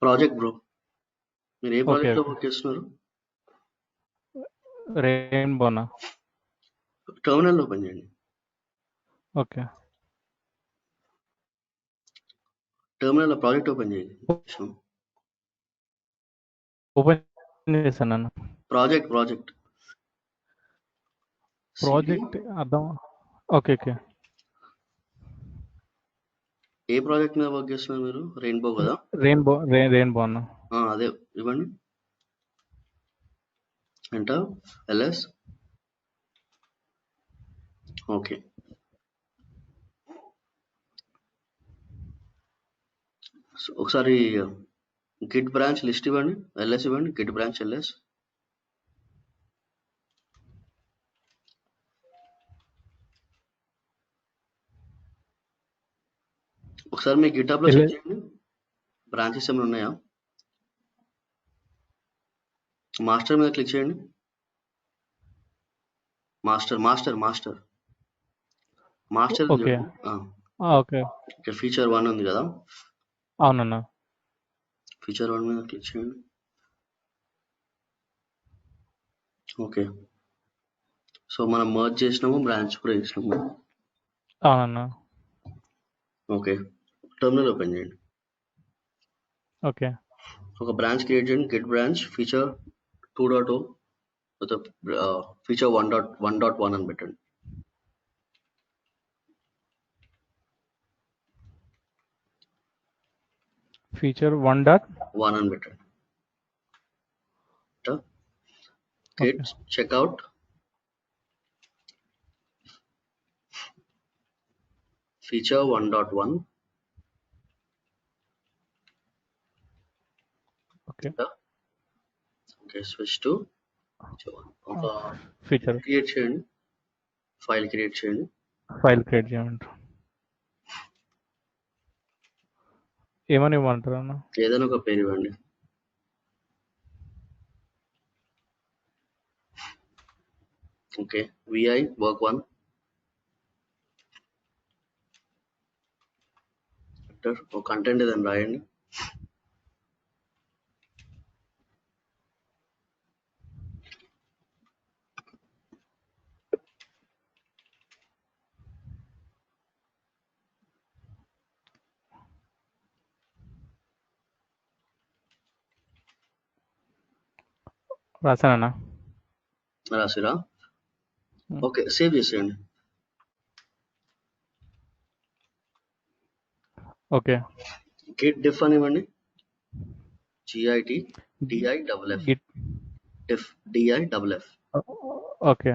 Project bro. మీరు ఏ okay ప్రాజెక్ట్లో ఓకే వర్క్ చేస్తున్నారు? రెయిన్బోనా? టెర్మినల్ ఓపెన్ చేయండి. ఓకే టెర్మినల్లో ప్రాజెక్ట్ ఓపెన్ చేయండి. ఓపెన్ చేశాను నన్ను. ప్రాజెక్ట్ ప్రాజెక్ట్ అర్థం. ఓకే ఓకే ఏ ప్రాజెక్ట్ మీద వర్క్ చేస్తున్నారు మీరు? రెయిన్బో కదా? రెయిన్బో అన్న. అదే ఇవ్వండి. Enter LS. ఓకే, ఒకసారి గిట్ బ్రాంచ్ లిస్ట్ ఇవ్వండి. ఎల్ఎస్ ఇవ్వండి. Git branch LS. ఒకసారి మీ గిటాబ్ లో చెక్ చేయండి, బ్రాంచెస్ ఏమైనా ఉన్నాయా? మాస్టర్ మీద క్లిక్ చేయండి. Master master master master okay okay ఇక్కడ ఫీచర్ 1 ఉంది కదా? అవునన్నా. ఫీచర్ 1 మీద క్లిక్ చేయండి. ఓకే, సో మనం మర్జ్ చేసినాము, బ్రాంచ్ కూడా చేసినాము. అవునన్నా. ఓకే, టెర్మినల్ ఓపెన్ చేయండి. ఓకే ఒక బ్రాంచ్ క్రియేట్ చేయండి. గెట్ బ్రాంచ్ ఫీచర్ 2.0 ఫీచర్ 1.1 అని పెట్టండి. ఫీచర్ 1.1 అని పెట్టండి. Git checkout feature 1.1. Okay okay, switch to ఒక ఫీచర్ క్రియేట్ చేయండి. ఫైల్ క్రియేట్ చేయండి. ఏమని ఇవ్వమంటారు అన్న? ఏదైనా ఒక పేరు ఇవ్వండి. Okay, VI work 1. ఒక కంటెంట్ ఏదైనా రాయండి. రాశానన్నా. రాసిరా? ఓకే, సేవ్ చేసేయండి. ఓకే, గిట్ డిఫ్ అని ఇవ్వండి. GIT DIFF diff DIFF. Okay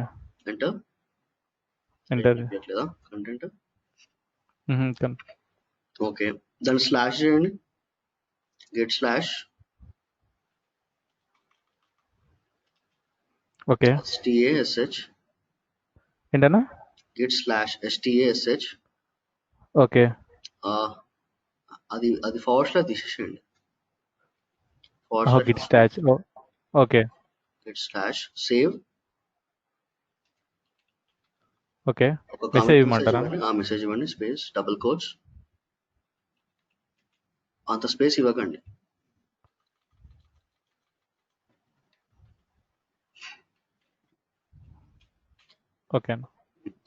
enter. లేదా కంటెంట్? ఓకే, దాన్ని స్లాష్ చేయండి. Get slash okay STASH. ఏంటన్నా? Get slash STASH. ఓకే అది ఫార్వర్డ్ స్లాష్ తీసేసేయండి. Git stash. Okay get slash save. Okay, ఒక మెసేజ్ ఇవ్వమంటారా? మెసేజ్ ఇవ్వండి. Space double quotes. అంత స్పేస్ ఇవ్వకండి. Okay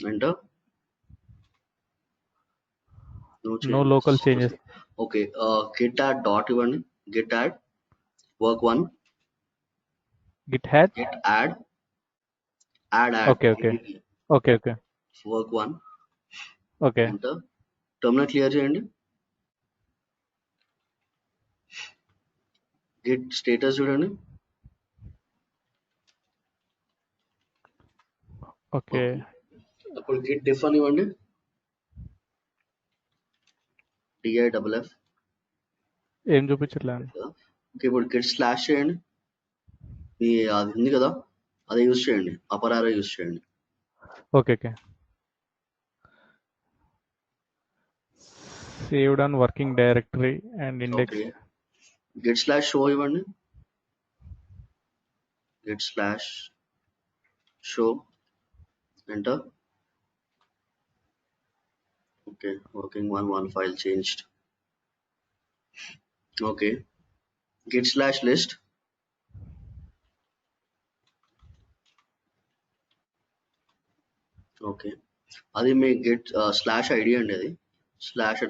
enter. No local changes. Okay, git add dot ఇవ్వండి. Git add work 1. Git add okay work 1. Okay enter. Terminal clear చేయండి. Git status చూడండి. Okay అప్పుడు Git diff అని ఇవ్వండి. DIFF. ఏం చూపించట్లే. ఓకే, ఇప్పుడు గిట్ స్లాష్ చేయండి. మీ అది ఉంది కదా, అదే యూజ్ చేయండి. అపర్ ఆరో యూజ్ చేయండి. Okay saved on working directory and index. Git slash show ఇవ్వండి. Git slash show. Enter. Okay, working 1 file changed. Okay, git slash list. Okay, అది మీ గెట్ స్లాష్ ఐడి అండి, అది స్లాష్ @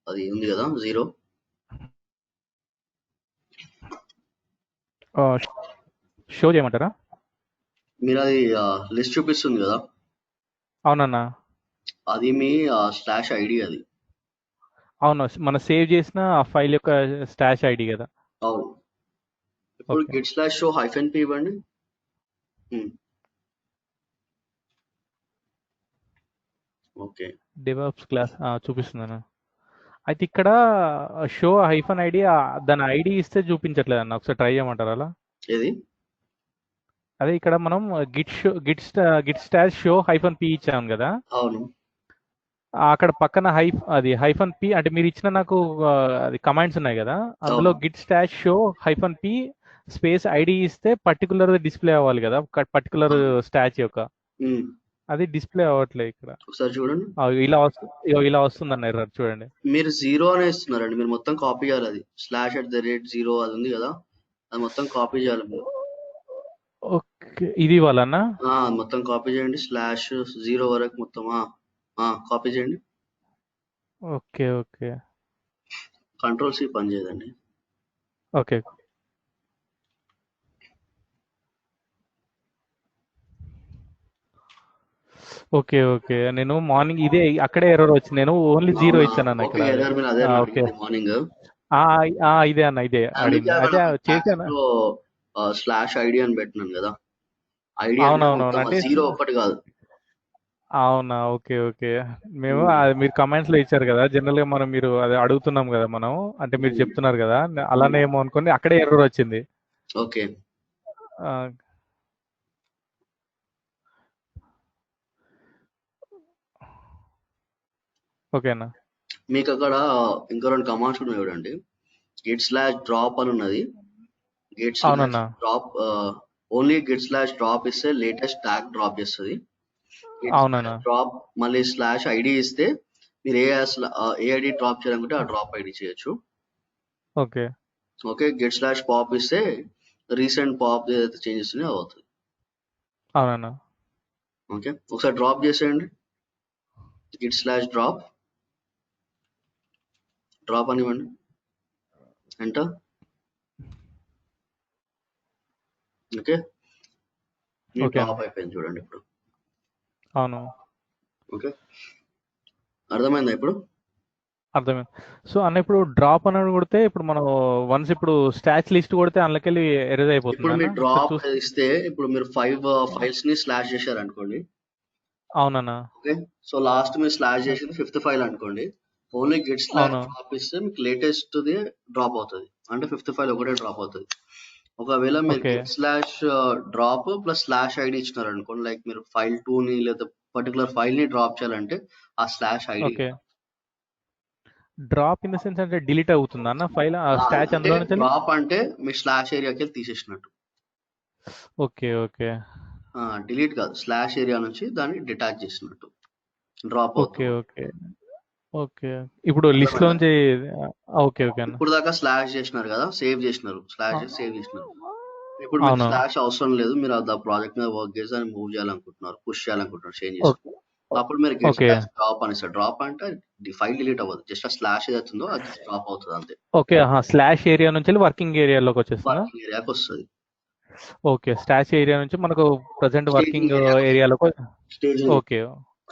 అది ఉంది కదా 0. షో చేయమంటారా? మీరు అది లిస్ట్ చూపిస్తుంది కదా, అవునన్నా. అది మీ స్లాష్ ఐడి అది. అవును, మనం సేవ్ చేసిన ఆ ఫైల్ యొక్క స్టాష్ ఐడి కదా. అవును. ఇప్పుడు okay. git slash show -p ఇవ్వండి. ఓకే, డెవాప్స్ క్లాస్ చూపిస్తుందన్న. అయితే ఇక్కడ షో హైఫన్ ఐడి దాని ఐడి ఇస్తే చూపించట్లేదు అన్న, ఒకసారి ట్రై చేయమంటారా అలా? ఏది? అదే ఇక్కడ మనం Git stash show hyphen P ఇచ్చాం కదా, అవును. అక్కడ పక్కన అది హైఫన్ పి అంటే మీరు ఇచ్చిన నాకు అది కమాండ్స్ ఉన్నాయి కదా, అందులో అవును. Git stash show hyphen P space ID ఇస్తే పర్టికులర్ డిస్ప్లే అవ్వాలి కదా, పర్టికులర్ స్టాచ్ యొక్క. అది డిస్ప్లే అవ్వట్లేదు ఇక్కడ. ఒకసారి చూడండి. ఇలా వస్తుందన్న ఎర్రర్ చూడండి. మీరు 0 అనే ఇస్తున్నారండి, మీరు మొత్తం కాపీ చేయాలి. అది /@0 అది ఉంది కదా, అది మొత్తం కాపీ చేయాలి మీరు. ఓకే, ఇది వాళ్ళన్నా మొత్తం కాపీ చేయండి, /0 వరకు మొత్తం కాపీ చేయండి. ఓకే ఓకే, Ctrl+C పని చేయదండి. ఓకే ఓకే ఓకే, నేను మార్నింగ్ ఇదే అక్కడే ఎర్రర్ వచ్చింది, నేను ఓన్లీ 0 ఇచ్చాను అన్న ఇక్కడ. ఓకే, మార్నింగ్ ఇదే అన్న, ఇదే అడిగింది. అదే చేశాను. /ID అని పెట్టినాను కదా, ఐడి అవునవునవును, అంటే 0 ఒక్కటి కాదు. అవునా, ఓకే ఓకే. మేము మీరు కమెంట్స్ లో ఇచ్చారు కదా, జనరల్ గా మీరు అది అడుగుతున్నాం కదా మనం, అంటే మీరు చెప్తున్నారు కదా, అలానే ఏమో అనుకోండి అక్కడే ఎర్రర్ వచ్చింది. ఓకే, ఓకేనా. మీకు అక్కడ ఇంకా 2 కమాండ్స్ ఉన్నాయి చూడండి. git/drop అని ఉన్నది. git/drop ఓన్లీ git/drop ఇస్తే లేటెస్ట్ ట్యాగ్ డ్రాప్ చేస్తుంది. డ్రాప్ మళ్ళీ /ID ఇస్తే మీరు ఏ ఐడి డ్రాప్ చేయాలనుకుంటే ఆ డ్రాప్ ఐడి చేయొచ్చు. ఓకే ఓకే, git/pop ఇస్తే రీసెంట్ పాప్ ఏదైతే చేంజెస్ ఉన్నాయో అవుతుంది. అవునన్నా. ఓకే, ఒకసారి డ్రాప్ చేసేయండి. git/drop డ్రాప్ అనివ్వండి, ఎంటర్. ఓకే, డ్రాప్ అయిపోయింది చూడండి ఇప్పుడు. అవును, ఓకే, అర్థమైందా ఇప్పుడు? అర్థమైంది. సో అన్న ఇప్పుడు డ్రాప్ అని కొడితే ఇప్పుడు మనం వన్స్ ఇప్పుడు స్టాచ్ లిస్ట్ కొడితే అందులోకెళ్ళి ఎరేజ్ అయిపోతుంది. ఇప్పుడు మీరు డ్రాప్ ఇస్తే ఇప్పుడు మీరు 5 ఫైల్స్ ని స్లాష్ చేశారు అనుకోండి. అవునన్నా. ఓకే, సో లాస్ట్ మీరు స్లాష్ చేసింది 5th ఫైల్ అనుకోండి. ఓన్లీ git/drop ఇస్తే మీకు లేటెస్ట్ ది డ్రాప్ అవుతుంది, అంటే 5th ఫైల్ ఒకటే డ్రాప్ అవుతుంది. ఒకవేళ మీరు git/drop ప్లస్ /ID ఇచ్చినారు అనుకోండి, లైక్ మీరు ఫైల్ 2 ని లేదా పర్టికులర్ ఫైల్ ని డ్రాప్ చేయాలంటే ఆ /ID. Drop in the sense అంటే డిలీట్ అవుతుందా అన్న ఫైల్ స్టాచ్ అందులో నుంచి? డ్రాప్ అంటే మీ స్లాష్ ఏరియాకి తీసేసినట్టు. ఓకే ఓకే, డిలీట్ కాదు, స్లాష్ ఏరియా నుంచి దాన్ని డిటాచ్ చేసినట్టు డ్రాప్ అవుతుంది. ఓకే ఓకే, ఇప్పుడు లిస్ట్ లో నుంచి. ఓకే ఓకే అన్న, ఇప్పుడు దాకా స్లాష్ చేసినారు కదా, సేవ్ చేసినారు, సేవ్ చేసినారు. ఇప్పుడు మీకు స్లాష్ అవసరం లేదు, మీరు ఆ ప్రాజెక్ట్ మీద వర్క్ చేసి దాన్ని మూవ్ చేయాలనుకుంటున్నారు, పుష్ చేయాలనుకుంటున్నారు, చేంజ్ చేసుకుంటారు. అప్పుడు మీరు డ్రాప్ అనేస్తారు. డ్రాప్ అంటే ఫైల్ డిలీట్ అవ్వదు, జస్ట్ ఆ స్లాష్ ఏదైతుందో అది డ్రాప్ అవుతుంది అంతే. ఓకే, స్లాష్ ఏరియా నుంచి వర్కింగ్ ఏరియాలోకి వచ్చేస్తుంది. వర్కింగ్ ఏరియాకి వస్తుంది. ఓకే, స్టాష్ ఏరియా నుంచి మనకు ప్రెసెంట్ వర్కింగ్ ఏరియాలోకి. Okay,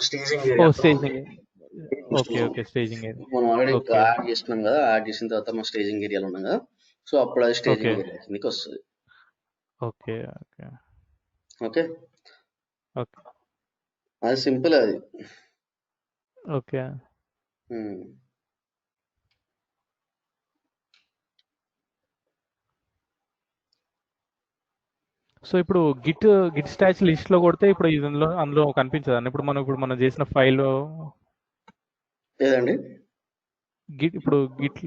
staging okay okay, staging area మనం ఆల్రెడీ యాడ్ చేస్తున్నాం కదా, యాడ్ చేసిన తర్వాత మనం స్టేజింగ్ ఏరియాలో ఉన్నాం కదా, సో అప్పుడు అది స్టేజింగ్ ఏరియా కిందకి వస్తుంది. ఓకే ఓకే ఓకే ఓకే, అది సింపుల్ అది. ఓకే, సో ఇప్పుడు గిట్ స్టాచ్ లిస్ట్ లో కొడితే ఇప్పుడు అందులో కనిపించదు అన్న. ఇప్పుడు మనం చేసిన ఫైల్ లేదండి, ఇప్పుడు గిట్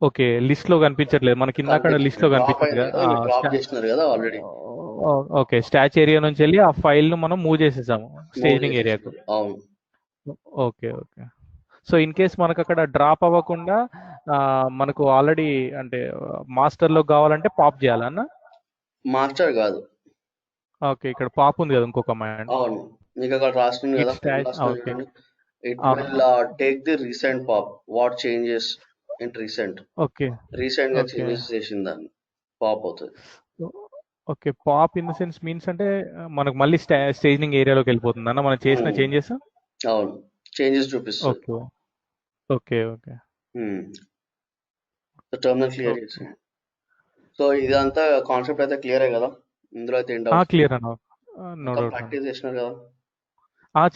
ఓకే లిస్ట్ లో కనిపించట్లేదు మనకి, ఇందాక లిస్ట్ లో కనిపించింది కదా ఆల్రెడీ. ఓకే, స్టాచ్ ఏరియా నుంచి వెళ్ళి ఆ ఫైల్ ను మనం మూవ్ చేసేసాము స్టేజింగ్ ఏరియాకు. అవును. Okay okay, so in case మనకు అక్కడ డ్రాప్ అవ్వకుండా మనకు ఆల్రెడీ అంటే మాస్టర్ లో కావాలంటే పాప్ చేయాలన్న. మాస్టర్ కాదు. ఓకే, ఇక్కడ పాప్ ఉంది కదా ఇంకో కమాండ్. అవును, మీకు అక్కడ రాస్తుంది గిట్ కదా, ఏం స్టాష్. రాస్తుంది ఓకే. చూడండి. It will take the recent pop, what changes in recent. Okay. Recent గా ఓకే. చేంజెస్ చేసిన దాన్ని పాప్ అవుతుంది. Okay, pop in the sense means అంటే మనకు మళ్ళీ స్టేజింగ్ ఏరియాలోకి వెళ్ళిపోతుంది అన్న మనం చేసిన చేంజెస్. అవును, చేంజెస్ చూపిస్తుంది. Okay. Okay. Okay. Terminal clear okay. చేసి. సో ఇదంతా కాన్సెప్ట్ అయితే క్లియరే కదా, ఇందులో అయితే ఏం డౌట్స్ క్లియర్ అన్న. నో మొత్తం డౌట్ అన్న. ప్రాక్టీస్ చేసినారు కదా.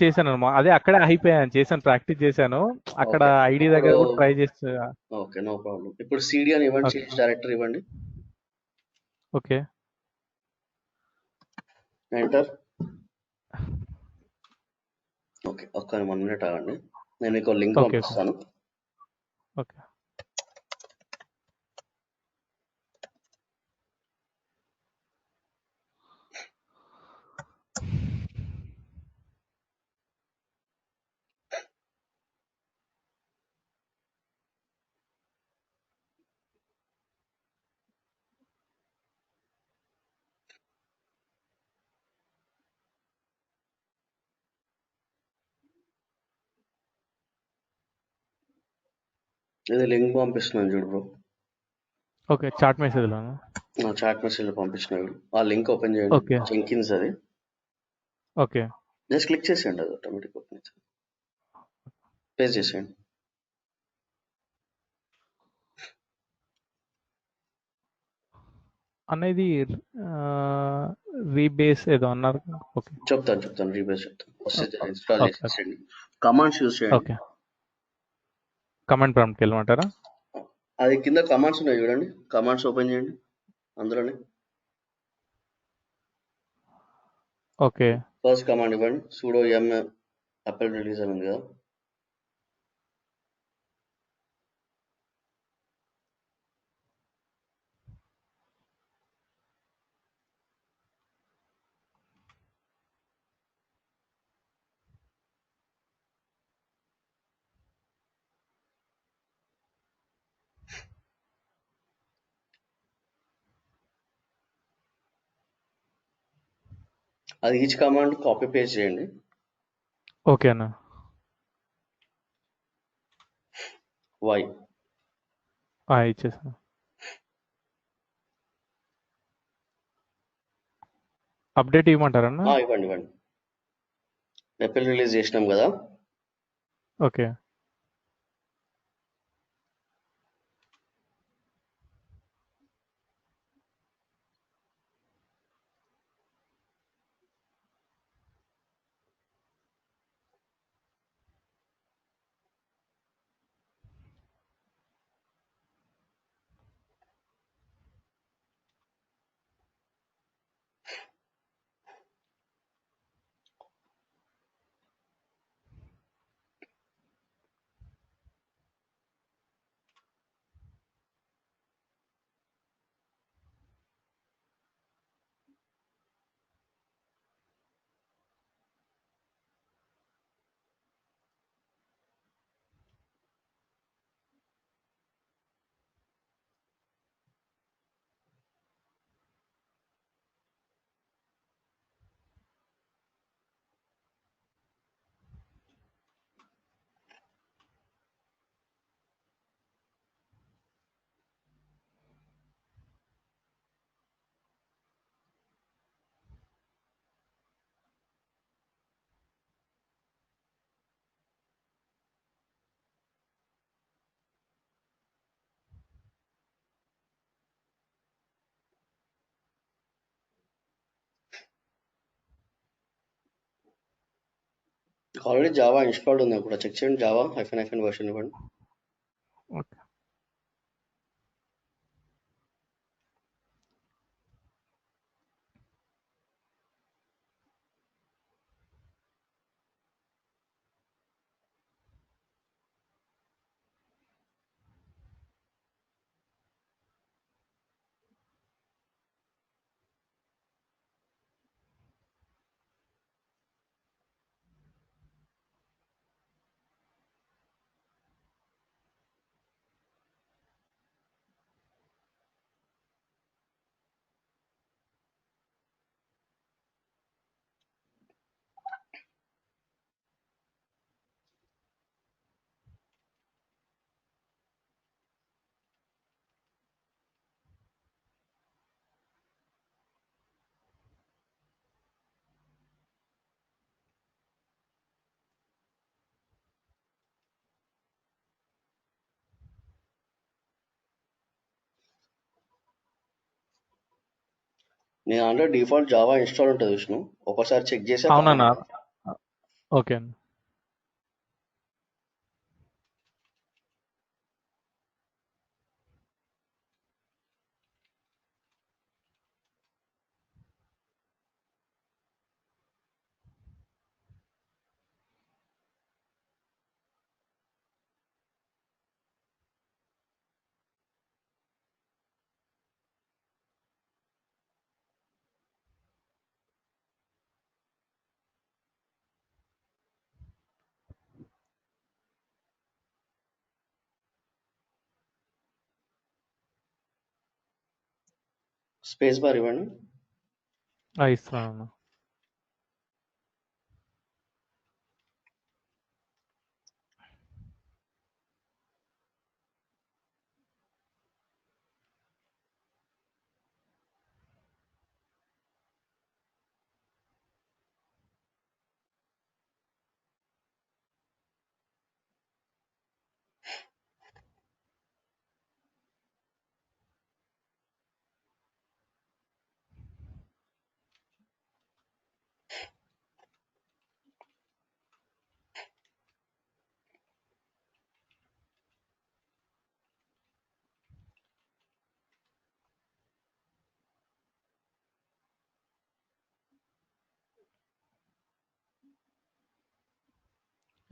చేశాను అన్న. అదే అక్కడే అయిపోయాను, చేశాను, ప్రాక్టీస్ చేశాను అక్కడ ఓకే, ఐడి దగ్గర ఇప్పుడు కూడా ట్రై చేస్తా. Okay, no problem. ఇప్పుడు సిడి అని ఈవెంట్ ఓకే. చేంజ్ డైరెక్టర్ ఇవ్వండి, ఓకే. ఎంటర్. ఓకే, ఒక్క 1 మినిట్ ఆగండి, నేను మీకు లింక్ ఓకే. పంపిస్తాను. ఓకే. ఇది లింక్ పంపిస్తున్నాను చూడు బ్రో, ఓకే, చాట్ మెసేజ్ లో. నా చాట్ మెసేజ్ పంపించినాడు. ఆ లింక్ ఓపెన్ చేయండి, ఓకే. జెంకిన్స్ అది. ఓకే. జస్ట్ క్లిక్ చేసేయండి, అది ఆటోమేటిక్ ఓపెన్ అవుతుంది. పేస్ట్ చేసేయండి. అనేది రీబేస్ ఏదో అన్నారు. ఓకే. చెప్తాను, రీబేస్ చెప్తాను. First install okay. చేసేయండి, కమాండ్స్ యూస్ చేయండి. ఓకే. కమాండ్ ప్రాంప్ట్కి వెళ్ళమంటారా? అది కింద కమాండ్స్ ఉన్నాయి చూడండి, కమాండ్స్ ఓపెన్ చేయండి అందులోనే. ఓకే. ఫస్ట్ కమాండ్ ఇవ్వండి, sudo yum apple రిలీజ్ అని ఉంది కదా. అది ఈచ్ కమాండ్ కాపీ పేస్ట్ చేయండి. ఓకే అన్న. వై ఇచ్చేసాను. అప్డేట్ ఇవ్వమంటారన్న? ఇవ్వండి. ఎపిల్ రిలీజ్ చేసినాం కదా. ఓకే. ఆల్రెడీ జావా ఇన్స్టాల్డ్ ఉంది కూడా చెక్ చేయండి, జావా --- వర్షన్ ఇవ్వండి. ఓకే. నీ దాంట్లో డిఫాల్ట్ జావా ఇన్స్టాల్ ఉంటుంది విష్ణు, ఒకసారి చెక్ చేసి ఆ అవునన్నా. కమాండ్. ఓకే అన్న. స్పేస్ బార్ ఇవ్వండి. ఇస్తున్నానన్నా.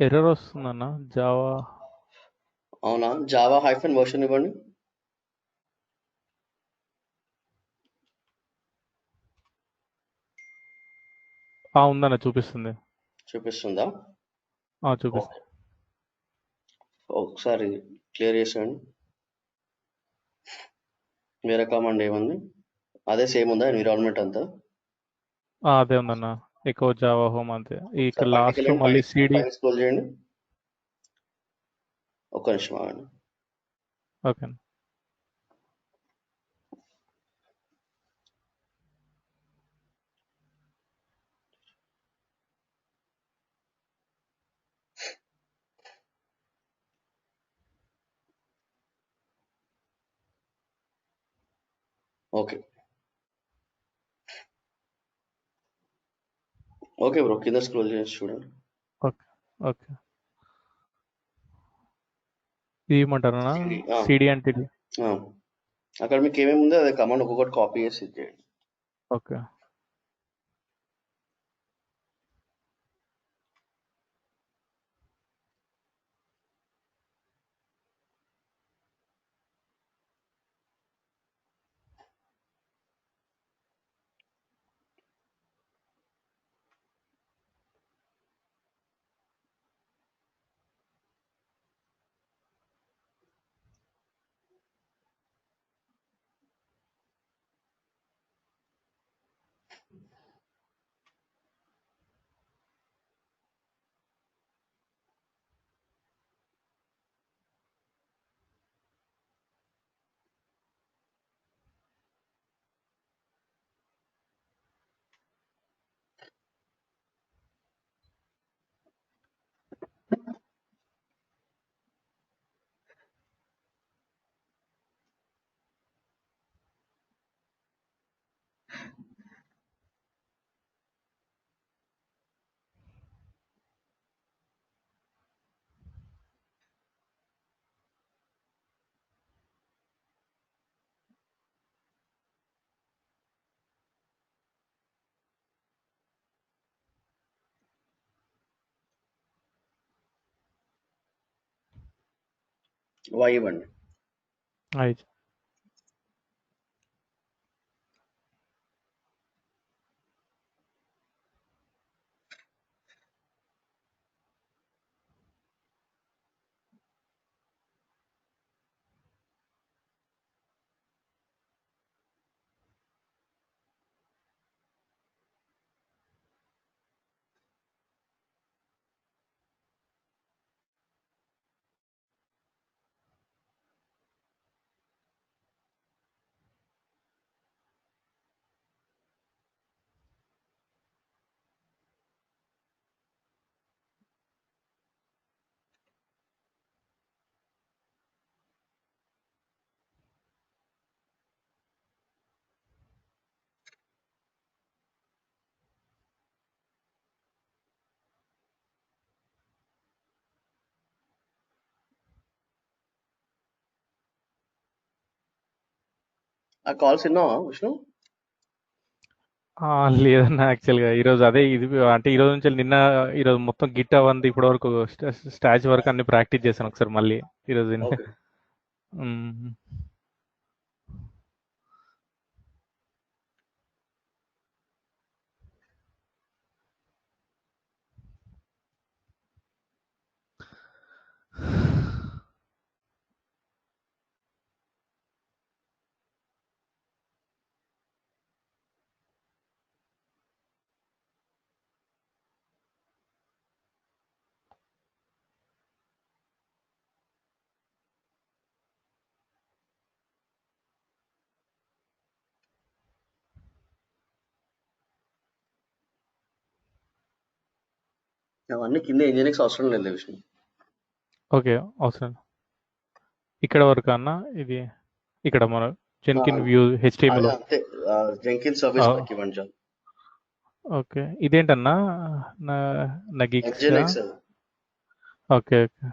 ఎర్రర్ వస్తుందన్న జావా. అవునా, జావా హైఫన్ వర్షన్ ఇవ్వండి. ఉందన్న చూపిస్తుంది. చూపిస్తుందా? చూపిస్తుంది. ఓకే, ఒకసారి క్లియర్ చేసేయండి. వేరే కమాండ్ ఏముంది? అదే సేమ్ ఉందా ఎన్విరాన్మెంట్ అంతా? అదే ఉందన్న. ఎక్కువ జావా హోమ్ అంతే. ఇక్కడ ఒకసారి పైకి లాస్ట్ లో వెళ్ళండి, మళ్ళీ సిడి. పైన స్క్రోల్ చేయండి. ఒక్క నిమిషం ఆగండి. ఓకే. ఓకే ఓకే బ్రో, కింద స్క్రోల్ చేసి చూడండి. ఓకే. ఓకే. ఇది ఏమంటారా? సిడి సిడి అంటే ఇది. అక్కడ మీకు ఏమేమి ఉందో అదే కమాండ్ ఒక్కొక్కటి కాపీ చేసి ఇచ్చేయండి. ఓకే. వై ఇవ్వండి. అయితే ఆ కాల్స్ విన్నావా విష్ణు? లేదన్నా యాక్చువల్గా ఈరోజు అదే ఇది అంటే ఈ రోజు నుంచి నిన్న ఈరోజు మొత్తం గిట్ అవ్వంది ఇప్పటి వరకు స్టాచ్ వరకు అన్ని ప్రాక్టీస్ చేశాను ఒకసారి మళ్ళీ ఈరోజు ఓకే. మ్మ్. అవన్నీ కింద ఇంజనీర్స్ అవసరం లేదు విష్ణు. ఓకే అవసరం ఇక్కడ వరకు అన్న ఇది ఇక్కడ మన జెన్కిన్ ఆ, వ్యూ అదే హెచ్టిఎంఎల్ అంతే. జెంకిన్ సర్వీస్ ప్యాక్ ఇవ్వండి చాలు. ఓకే ఇదేంటన్నా నా నా గిగ్స్ ఎన్జిఎన్ఎక్స్ అది. Okay okay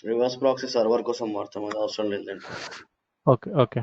reverse proxy server కోసం వాడతాం, అది అవసరం లేదండి. ఓకే ఓకే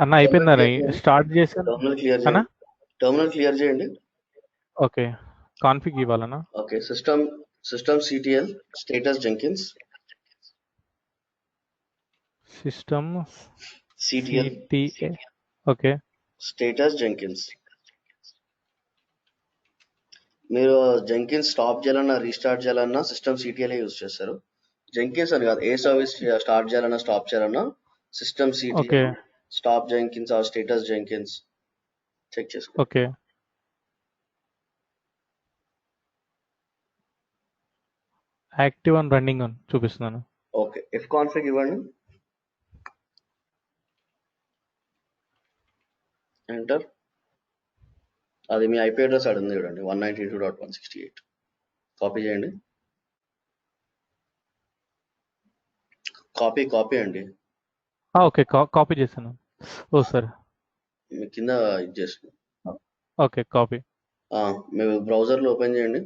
అన్న అయిపోయిందా స్టార్ట్ చేశాను టర్మినల్ క్లియర్ అన్న చేయండి. టర్మినల్ క్లియర్ చేయండి. ఓకే కాన్ఫిగ్ ఇవ్వాలన్నా okay. System CTL status Jenkins system CTL CTA okay status Jenkins. మీరు జెంకిన్స్ స్టాప్ చేయాలన్నా రీస్టార్ట్ చేయాలన్నా సిస్టమ్ సిటిఎల్ యూజ్ చేస్తారు. జెంకిన్స్ అని కాదు, ఏ సర్వీస్ స్టార్ట్ చేయాలన్నా స్టాప్ చేయాలన్నా system okay CTL stop Jenkins or status Jenkins check చేసుకోండి. ఓకే యాక్టివ్ అండ్ రన్నింగ్ అని చూపిస్తున్నాను ఓకే. ఎఫ్ కాన్ఫిగ్ ఇవ్వండి. ఎంటర్. అది మీ ఐపీ అడ్రస్ అడుగుతుంది చూడండి, 192.168. కాపీ చేయండి. కాపీ అండి. ఓకే కాపీ చేశాను ఓ సార్ మీ కింద ఇది చేస్తుంది. ఓకే కాపీ మీ బ్రౌజర్లో ఓపెన్ చేయండి.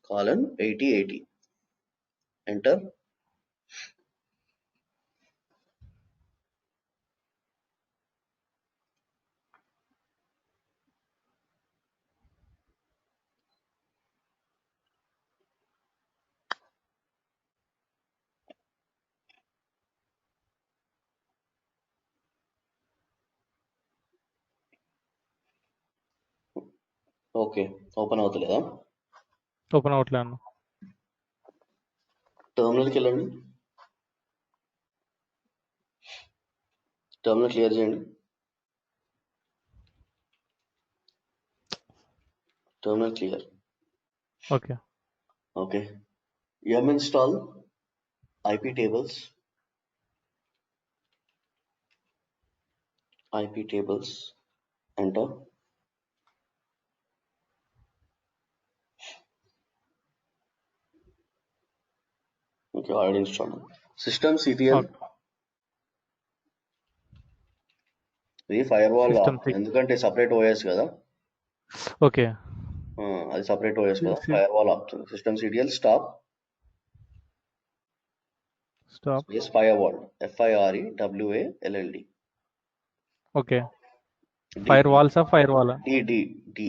Colon 8080 enter. ఓకే. ఓపెన్ అవుతలేదా? ఓపెన్ అవ్వట్లే అన్న. టెర్మినల్కి వెళ్ళండి. టెర్మినల్ క్లియర్ చేయండి. Terminal clear. Okay. Okay. yum install ip tables enter. Okay, already install. systemctl ఇది ఫైర్ వాల్ ఎందుకంటే సపరేట్ ఓఎస్ కదా. ఓకే. అది సపరేట్ ఓఎస్ కదా, firewall option. systemctl stop space firewall FIREWALLD. Okay. Fire వాల్సా firewall D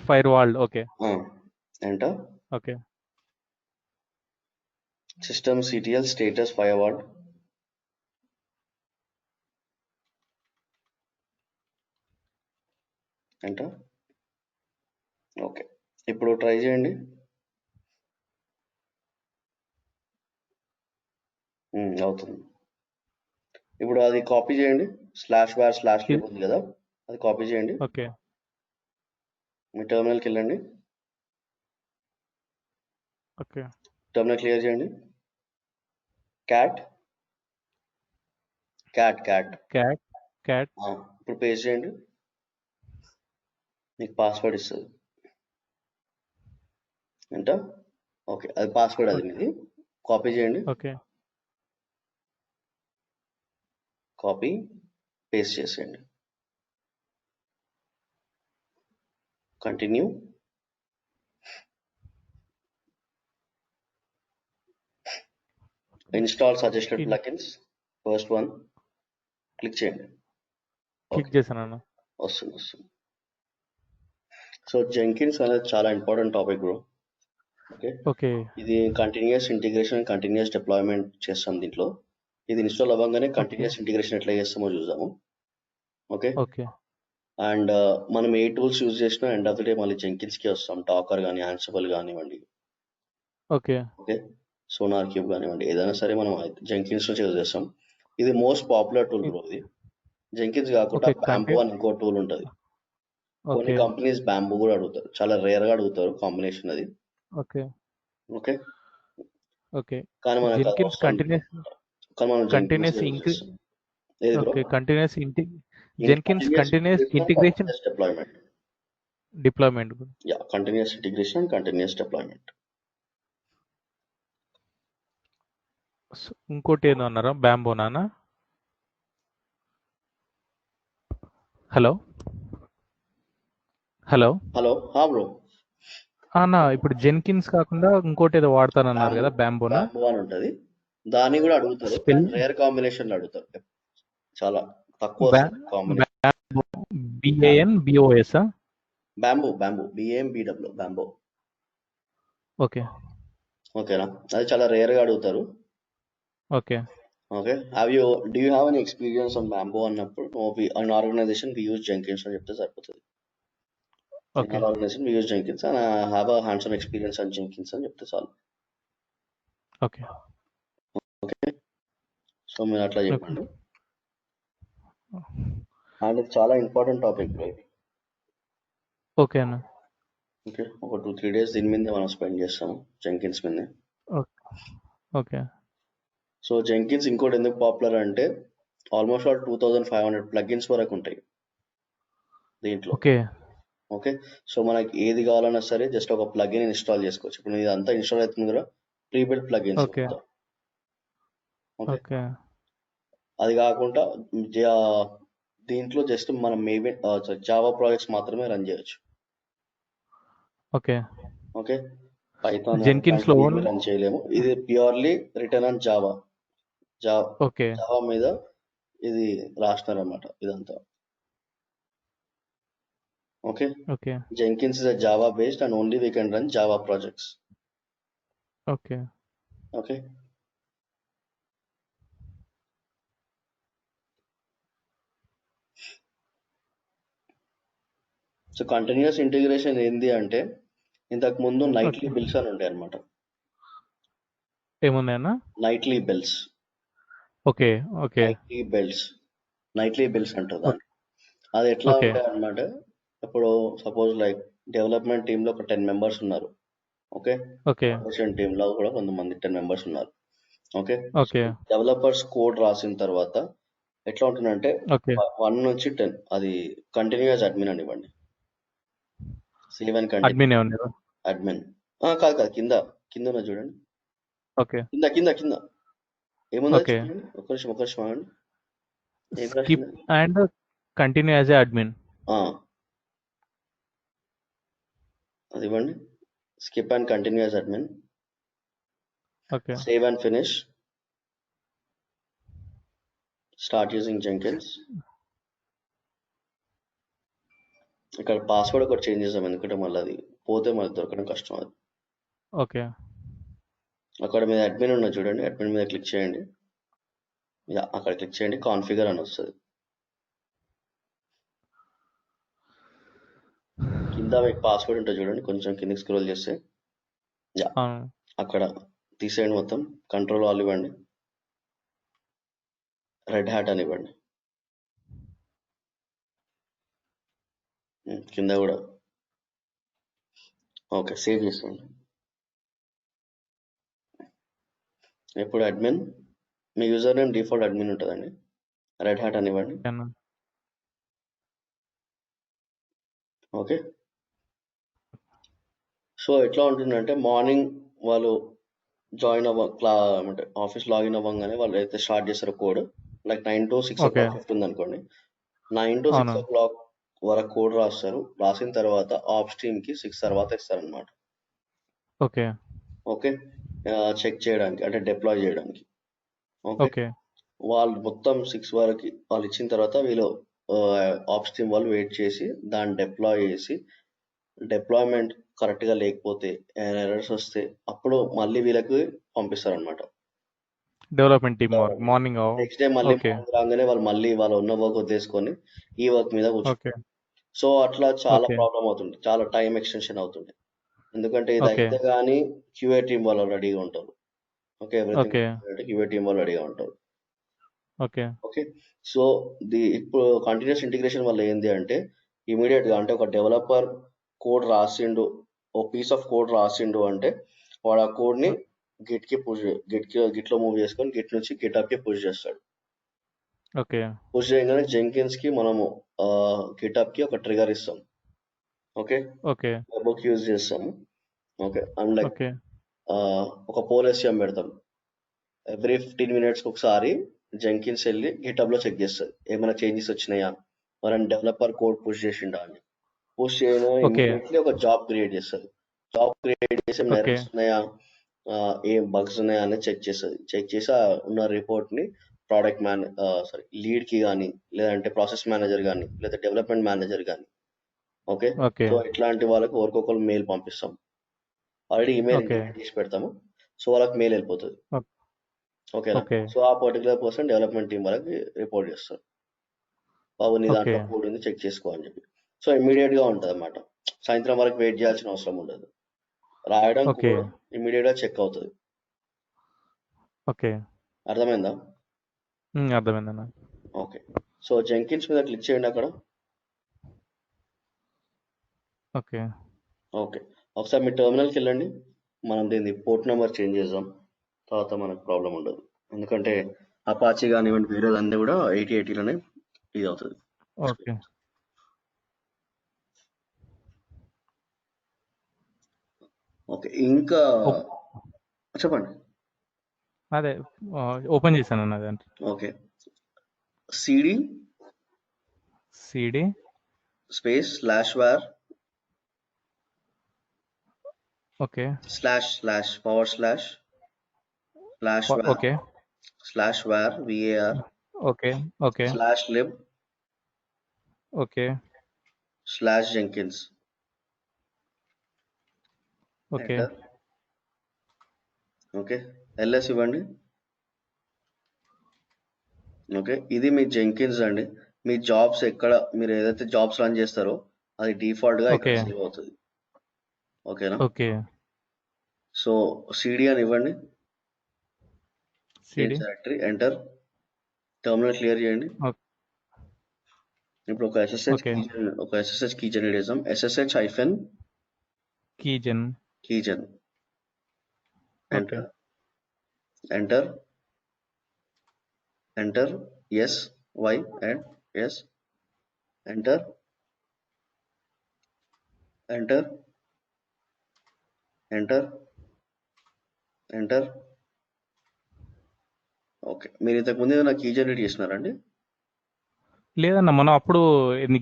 firewall. Okay. Enter. Okay. systemctl status firewall. Enter. Okay, ఇప్పుడు try చేయండి. అవుతుంది. ఇప్పుడు అది కాపీ చేయండి. /var/lib ఉంది కదా, అది కాపీ చేయండి. ఓకే. మీ టెర్మినల్కి వెళ్ళండి. ఓకే. టెర్మినల్ క్లియర్ చేయండి. Cat cat cat cat cat ఇప్పుడు పేస్ట్ చేయండి. మీకు పాస్వర్డ్ ఇస్తుంది. ఎంటర్. ఓకే, అది పాస్వర్డ్, అది మీది. కాపీ చేయండి. ఓకే. కాపీ పేస్ట్ చేసేయండి. Continue. Install suggested plugins first one click చేయండి. క్లిక్ చేశాను. వస్తుంది. సో జెంకిన్స్ అనేది చాలా ఇంపార్టెంట్ టాపిక్ బ్రో. ఓకే. ఇది కంటిన్యూస్ ఇంటిగ్రేషన్, కంటిన్యూస్ డిప్లాయ్మెంట్ చేస్తాం దీంట్లో. ఇది ఇన్స్టాల్ అవ్వగానే కంటిన్యూస్ ఇంటిగ్రేషన్ ఎట్లా చేస్తామో చూద్దాము. ఓకే. ఓకే. అండ్ మనం ఏ టూల్స్ యూజ్ చేసినా ఎండ్ ఆఫ్ ది డే మళ్ళీ జెంకిన్స్కి వస్తాం. డాకర్ కానీ, యాన్సిబుల్ కానివ్వండి, ఓకే. ఓకే, సోనార్ క్యూబ్ కానివ్వండి, ఏదైనా సరే మనం జెంకిన్స్ నుంచి యూజ్ చేస్తాం. ఇది మోస్ట్ పాపులర్ టూల్ బ్రో. ఇది జెంకిన్స్ కాకుండా బ్యాంబూ అని ఇంకో టూల్ ఉంటుంది. కొన్ని కంపెనీస్ బ్యాంబూ కూడా అడుగుతారు, చాలా రేర్ గా అడుగుతారు కాంబినేషన్ అది. ఓకే. ఓకే. ఓకే. కానీ మనకు Jenkins continuous okay. Continuous Jenkins continuous integration deployment. Yeah, continuous integration, continuous deployment. ఇంకోటి ఏదో అన్నారా, బ్యాంబోనా? Hello hello hello bro. అన్న ఇప్పుడు జెన్కిన్స్ కాకుండా ఇంకోటి ఏదో వాడతానన్నారు కదా, బ్యాంబోనా? బ్యాంబో అని ఉంటది, దాన్ని కూడా అడుగుతారు. రేర్ కాంబినేషన్ అడుగుతారు, చాలా తక్కువ combination. BANBOS bamboo BAMBW bamboo. Okay. ఓకేనా, అది చాలా రేర్ గా అడుగుతారు. Okay. Okay. Do you have any experience on bamboo అన్నప్పుడు an organization we use Jenkins అని చెప్తే సరిపోతుంది. Organization we use Jenkins and I have a hands on experience on Jenkins అని చెప్తే చాలు. ఓకే. ఓకే, సో మీరు అట్లా చెప్పండి. అండ్ ఇది చాలా ఇంపార్టెంట్ టాపిక్ బ్రో ఇది. ఓకే అన్న. ఓకే, ఒక 2-3 days దీని మీద మనం స్పెండ్ చేస్తాము, జెంకిన్స్ మీద. ఓకే. సో జెంకిన్స్ ఇంకోటి ఎందుకు పాపులర్ అంటే ఆల్మోస్ట్ ఆల్ 2500 ప్లగిన్స్ వరకు ఉంటాయి దీంట్లో. ఓకే. ఓకే, సో మనకి ఏది కావాలన్నా సరే జస్ట్ ఒక ప్లగిన్ ఇన్స్టాల్ చేసుకోవచ్చు. ఇప్పుడు ఇది అంతా ఇన్స్టాల్ అవుతుంది కదా, ప్రీబిల్ట్ ప్లగిన్స్. ఓకే. అది కాకుండా దీంట్లో జస్ట్ మనం మేబీ జావా ప్రాజెక్ట్స్ మాత్రమే రన్ చేయొచ్చు. ఓకే. ఓకే, పైథాన్ జెన్కిన్స్ లో రన్ చేయలేము. ఇది ప్యూర్లీ రిటర్న్ ఆన్ జావా మీద ఇది రాస్తున్నారు అన్నమాట ఇదంతా. Okay. Jenkins is a Java based and only we can run Java projects. Okay. So continuous integration ఏంది అంటే ఇంతకు ముందు నైట్లీ ఓకే బిల్స్ అని ఉండే అనమాట. ఏమున్నాయన్నా? Nightly builds okay okay nightly builds nightly builds అంటారు ఓకే దాన్ని. అది ఎట్లా ఓకే ఉంటాయి అనమాట, ఇప్పుడు సపోజ్ లైక్ డెవలప్మెంట్ టీంలో ఒక 10 మెంబర్స్ ఉన్నారు. ఓకే, ఓకే ప్రొడక్షన్ టీంలో కూడా కొంతమంది 10 మెంబర్స్ ఉన్నారు. ఓకే, ఓకే డెవలపర్స్ కోడ్ రాసిన తర్వాత ఎట్లా ఉంటుందంటే ఓకే 1 నుంచి 10 అది కంటిన్యూస్ అడ్మిన్ అని ఇవ్వండి. సేవ్ అండ్ కంటిన్యూ అడ్మిన్ ఏమన్నారు? అడ్మిన్. కాదు కాదు, కింద కింద ఉన్నది చూడండి, ఓకే కింద కింద కింద ఏముంది ఓకే చూడండి. ఒక్క నిమిషం ఆగండి. ఏం స్కిప్ రాసింది? And continue as a admin. అది ఇవ్వండి. Skip and continue as admin, okay save and finish, start using Jenkins. ఇక్కడ పాస్వర్డ్ ఒకటి చేంజ్ చేద్దాం, ఎందుకంటే మళ్ళీ అది పోతే మళ్ళీ దొరకడం కష్టం. అది ఓకే అక్కడ మీద అడ్మిన్ ఉన్నది చూడండి, అడ్మిన్ మీద క్లిక్ చేయండి. అక్కడ క్లిక్ చేయండి, కాన్ఫిగర్ అని వస్తుంది. కింద మీకు పాస్వర్డ్ ఉంటుంది చూడండి, కొంచెం కిందకి స్క్రోల్ చేస్తే అవును అక్కడ తీసేయండి మొత్తం. కంట్రోల్ ఆల్ ఇవ్వండి, రెడ్ హ్యాట్ అని ఇవ్వండి. కింద కూడా ఓకే, సేవ్ చేసుకోండి. ఇప్పుడు అడ్మిన్, మీ యూజర్ నేమ్ డిఫాల్ట్ అడ్మిన్ ఉంటుందండి, రెడ్ హ్యాట్ అని ఇవ్వండి. అన్న. ఓకే, సో ఎట్లా ఉంటుందంటే మార్నింగ్ వాళ్ళు జాయిన్ అంటే ఆఫీస్ లాగిన్ అవ్వగానే వాళ్ళు అయితే స్టార్ట్ చేస్తారు code. Like 9 to 6 okay o'clock shift ఉంది అనుకోండి, 9 to 6 అవును o'clock వరకు కోడ్ రాస్తారు. రాసిన తర్వాత ఆప్స్ టీమ్కి 6 తర్వాత ఇస్తారనమాట. ఓకే ఓకే, చెక్ చేయడానికి అంటే డిప్లాయ్ చేయడానికి. ఓకే, ఓకే వాళ్ళు మొత్తం 6 వరకు వాళ్ళు ఇచ్చిన తర్వాత వీళ్ళు ఆప్స్ టీమ్ వాళ్ళు వెయిట్ చేసి దాన్ని డిప్లాయ్ చేసి, డిప్లాయ్మెంట్ కరెక్ట్గా లేకపోతే ఎర్రర్స్ వస్తే అప్పుడు మళ్ళీ వీళ్ళకి పంపిస్తారు అనమాట. Development team work morning. Next day మళ్ళీ ఓకే మార్నింగ్ రాగానే వాళ్ళు మళ్ళీ వాళ్ళు ఉన్న వర్క్ వదిలేసుకొని ఈ వర్క్ మీద కూర్చుంటారు. ఓకే సో అట్లా చాలా ఓకే ప్రాబ్లం అవుతుంది, చాలా టైం ఎక్స్టెన్షన్ అవుతుంది. ఎందుకంటే ఇది ఓకే అయితే కానీ క్యూఏ టీం వాళ్ళు రెడీగా ఉంటారు. Okay, everything okay QA team వాళ్ళు రెడీగా ఉంటారు. ఓకే ఓకే, సో ఇప్పుడు కంటిన్యూస్ ఇంటిగ్రేషన్ వల్ల ఏంది అంటే ఇమీడియట్ గా అంటే ఒక డెవలపర్ కోడ్ రాసిండు, ఓ పీస్ ఆఫ్ కోడ్ రాసిండు అంటే వాడు ఆ కోడ్ ని గిట్ కి పుష్ గిట్ లో మూవ్ చేసుకొని గిట్ నుంచి గిటప్ కి పుష్ చేస్తాడు. ఓకే పుష్ చేయగానే జెంకిన్స్ కి మనము గిటప్ కి ఒక ట్రిగర్ ఇస్తాం. ఓకే, ఓకే బుక్ యూజ్ చేస్తాము. ఓకే, అండ్ లైక్ ఓకే ఒక పోలెసియం పెడతాం. ఎవ్రీ 15 minutes ఒకసారి జెంకిన్స్ వెళ్ళి గిటప్ లో చెక్ చేస్తుంది ఏమైనా చేంజెస్ వచ్చినాయా, మన డెవలపర్ కోడ్ పుష్ చేసిండా అని. పుష్ చేయడం ఓకే ఇమీడియట్లీ ఒక జాబ్ క్రియేట్ చేస్తుంది. జాబ్ క్రియేట్ చేసి ఏమైనా ఓకే ఎర్రర్స్ ఉన్నాయా, ఏం బగ్స్ ఉన్నాయా అని చెక్ చేస్తుంది. చెక్ చేసి ఆ ఉన్న రిపోర్ట్ ని ప్రోడక్ట్ లీడ్ కి కానీ, లేదంటే ప్రాసెస్ మేనేజర్ కానీ, లేదా డెవలప్మెంట్ మేనేజర్ కానీ. ఓకే, ఓకే సో ఇట్లాంటి వాళ్ళకి ఒకరికొకరు మెయిల్ పంపిస్తాం. ఆల్రెడీ ఈమెయిల్ ఓకే ఇంటిమేట్ చేసి పెడతాము, సో వాళ్ళకి మెయిల్ వెళ్ళిపోతుంది. ఓకేనా, ఓకే సో ఆ పర్టికులర్ పర్సన్ డెవలప్మెంట్ టీం వాళ్ళకి రిపోర్ట్ చేస్తారు, బాబు నీ ఓకే దాంట్లో కోడ్ ఉంది చెక్ చేసుకో అని చెప్పి. సో ఇమీడియట్ గా ఉంటుంది అన్నమాట, సాయంత్రం వరకు వెయిట్ చేయాల్సిన అవసరం ఉండదు. రాయడం ఓకే కోడ్ ఇమీడియట్ గా చెక్ అవుతుంది. ఓకే అర్థమైందా? అర్థమైందన్న. ఓకే, సో జెంకిన్స్ మీద క్లిక్ చేయండి అక్కడ. ఓకే ఓకే, ఒకసారి మీ టెర్మినల్కి వెళ్ళండి. మనం దీన్ని పోర్ట్ నెంబర్ చేంజ్ చేద్దాం, తర్వాత మనకు ప్రాబ్లం ఉండదు. ఎందుకంటే అపాచీ కానివ్వండి వేరే అన్నీ కూడా 8080లోనే ఇది అవుతుంది. ఓకే ఓకే, ఇంకా చెప్పండి. అదే ఓపెన్ చేశాను అన్నది. అంటే okay, CD CD space slash var okay slash power slash var okay VAR okay okay slash lib okay slash Jenkins. Okay okay, LS ఇవ్వండి. ఓకే, ఇది మీ జెంకిన్స్ అండి. మీ జాబ్స్ ఎక్కడ మీరు ఏదైతే జాబ్స్ రన్ చేస్తారో అది డిఫాల్ట్ గా ఇక్కడ ఓకే సేవ్ అవుతుంది. ఓకేనా? ఓకే సో సిడి అని ఇవ్వండి, CD change directory, enter, terminal clear చేయండి. ఇప్పుడు ఒక ఓకే ఎస్ఎస్హెచ్ కీ జనరేట్ చేద్దాం. SSH hyphen keygen keygen, okay enter, enter, enter, S Y and S, enter, enter, enter, enter. Okay, మీరు ఇంతకు ముందు ఏదైనా కీ జనరేట్ చేసినారండి? లేదన్న మనం అప్పుడు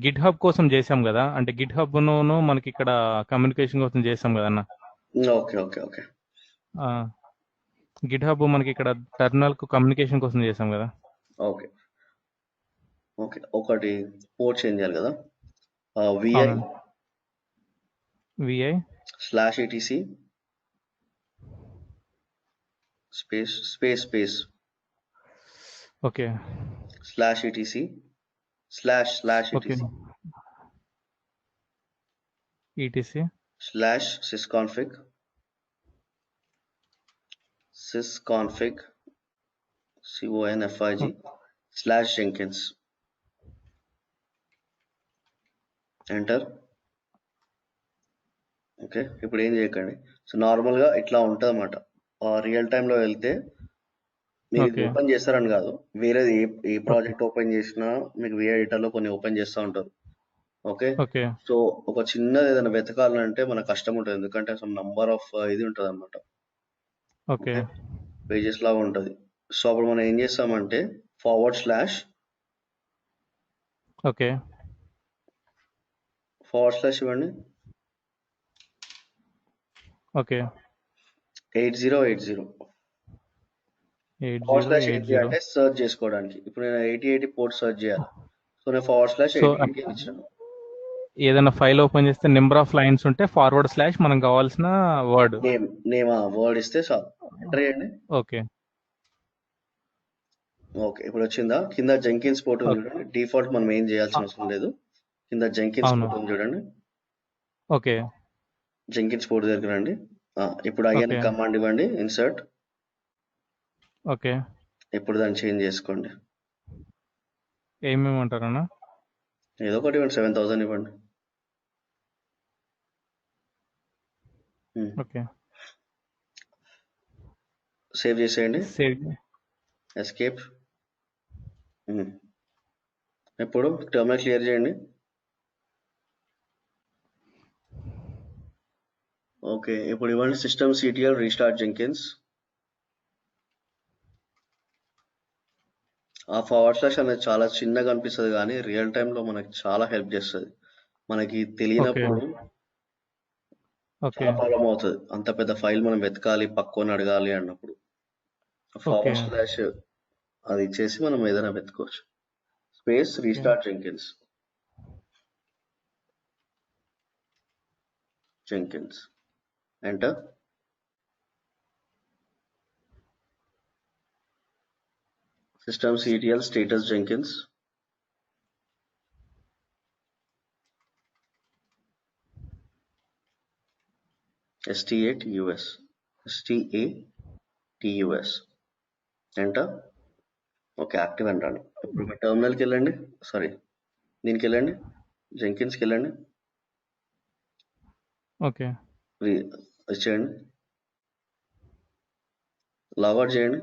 గిట్ హబ్ కోసం చేసాం కదా, అంటే గిట్ హబ్ ను మనకి ఇక్కడ కమ్యూనికేషన్ కోసం చేసాం కదన్న. Okay okay okay GitHub మనకి ఇక్కడ టెర్మినల్ కు కమ్యూనికేషన్ కోసం చేసాం కదా. ఓకే ఓకే, ఒకటి పోర్ట్ చేంజ్ చేయాలి కదా. విఐ అవును vi slash ETC space space space okay slash ETC slash slash okay ETC ETC slash sysconfig CONFIG slash jenkins, enter. Okay, ఇప్పుడు ఏం చేయకండి. సో నార్మల్గా ఇట్లా ఉంటుంది అన్నమాట. రియల్ టైంలో వెళ్తే మీరు ఇది ఓకే ఓపెన్ చేస్తారని కాదు, వేరేది ఏ ప్రాజెక్ట్ ఓపెన్ చేసినా మీకు విఐ ఎడిటర్లో కొన్ని ఓపెన్ చేస్తూ ఉంటారు. ఓకే, ఓకే సో ఒక చిన్నది ఏదైనా వెతకాలంటే మనకు కష్టం ఉంటుంది, ఎందుకంటే అసలు నంబర్ ఆఫ్ ఇది ఉంటుంది అనమాట. ఓకే పేజెస్ లాగా ఉంటుంది. సో అప్పుడు మనం ఏం చేస్తామంటే ఫార్వర్డ్ స్లాష్ ఓకే ఇవ్వండి, ఓకే 8080 8080. అంటే సర్చ్ చేసుకోవడానికి. ఇప్పుడు నేను 8080 పోర్ట్ సర్చ్ చేయాలి, సో నేను ఫార్వర్డ్ స్లాష్ సో 8080 ఇచ్చాను. ఏదైనా ఫైల్ ఓపెన్ చేస్తే నెంబర్ ఆఫ్ లైన్స్ ఉంటే ఫార్వర్డ్ స్లాష్ మనం కావాల్సిన వర్డ్ నేమ్ వర్డ్ ఇస్తే చాలు, ఎంటర్ చేయండి. ఓకే ఓకే, ఇప్పుడు వచ్చిందా? కింద జెంకిన్స్ పోర్ట్ ఉంది చూడండి, డిఫాల్ట్ మనం ఏం చేయాల్సిన అవసరం లేదు. కింద జెంకిన్స్ అవును పోర్ట్ ఉంది చూడండి, ఓకే జెంకిన్స్ పోర్ట్ దగ్గర రండి. ఇప్పుడు అయ్యన్ ఓకే కమాండ్ ఇవ్వండి, ఇన్సర్ట్. ఓకే ఇప్పుడు దాన్ని చేంజ్ చేసుకోండి, ఏమేమి అంటారన్నా? ఏదో ఒకటి ఇవ్వండి, 7000 ఇవ్వండి. ఓకే సేవ్ చేసేయండి, సేవ్ ఎస్కేప్. ఇప్పుడు టర్మినల్ క్లియర్ చేయండి. ఓకే, ఇప్పుడు ఇవ్వండి సిస్టమ్ సిటిఎల్ రీస్టార్ట్ జెంకిన్స్. ఆ ఫార్వర్డ్ స్లాష్ అనేది చాలా చిన్నగా అనిపిస్తుంది, కానీ రియల్ టైంలో మనకి చాలా హెల్ప్ చేస్తుంది. మనకి తెలియనప్పుడు ఓకే చాలా ప్రాబ్లం అవుతుంది, అంత పెద్ద ఫైల్ మనం వెతకాలి, పక్కన అడగాలి అన్నప్పుడు ఫార్వర్డ్ స్లాష్ అది ఇచ్చేసి మనం ఏదైనా వెతుకోవచ్చు. Space restart Jenkins, enter. System CTL status Jenkins, STATUS enter. Okay, active అంటాను. ఇప్పుడు మీ టర్మినల్కి వెళ్ళండి, సారీ దీనికి వెళ్ళండి, జెంకిన్స్కి వెళ్ళండి, ఓకే చేయండి, లాగౌట్ చేయండి.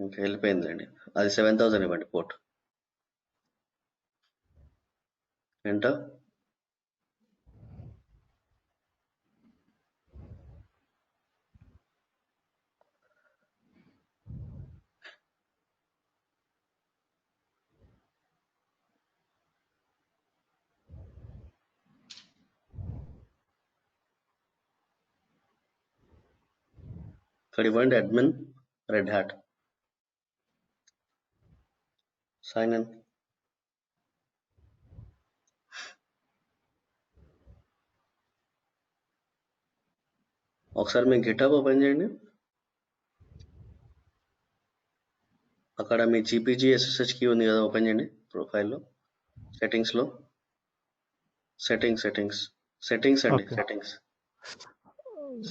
ఓకే, వెళ్ళిపోయిందండి. అది 7000 ఇవ్వండి పోర్ట్, ఎంటర్. ఇక్కడ ఇవ్వండి admin red hat, sign in. ఒకసారి మీ గిటబ్ ఓపెన్ చేయండి, అక్కడ మీ జీపీజీ SSH కీ ఉంది కదా, ఓపెన్ చేయండి ప్రొఫైల్లో, సెట్టింగ్స్లో. సెట్టింగ్స్ అండి, ఓకే.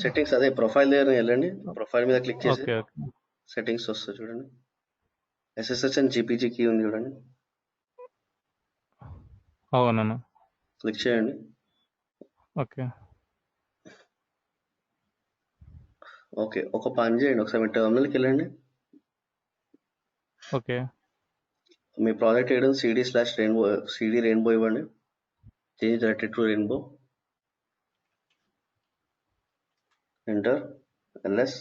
సెట్టింగ్స్ అదే ప్రొఫైల్ దగ్గర వెళ్ళండి, ప్రొఫైల్ మీద క్లిక్ చేసి ఓకే. ఓకే. సెట్టింగ్స్ వస్తుంది చూడండి, SSH అండ్ GPG కీ ఉంది చూడండి, అవునన్నా. క్లిక్ చేయండి. ఓకే. ఓకే, ఒక పని చేయండి, ఒకసారి మీ టెర్మినల్కి వెళ్ళండి. ఓకే. మీ ప్రాజెక్ట్ ఏదో CD/రెయిన్బో, CD రెయిన్బో ఇవ్వండి, change directory to rainbow, enter, LS,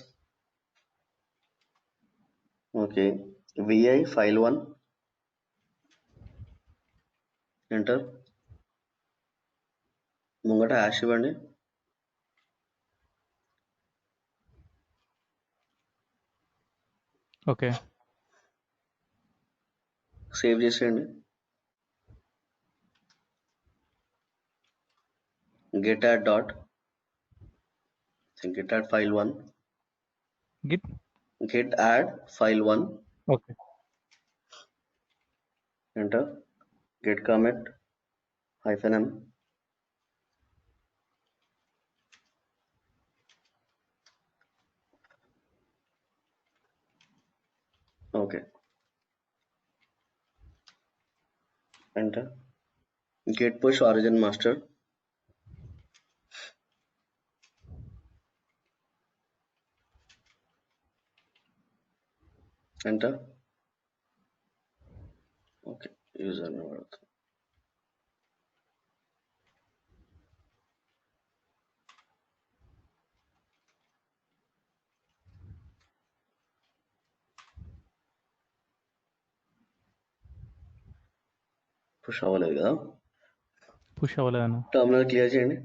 okay, VI file1, enter, ముంగట హ్యాష్ ఇవ్వండి, ఓకే. సేవ్ చేసేయండి. get add dot, get add file1, Git. get add file1, okay. enter, get commit -m, okay, enter, get push origin master, enter, okay, user name అడుగుతుంది, push అవ్వలేదు కదా, push అవ్వలేదన్నా. Terminal clear చేయండి,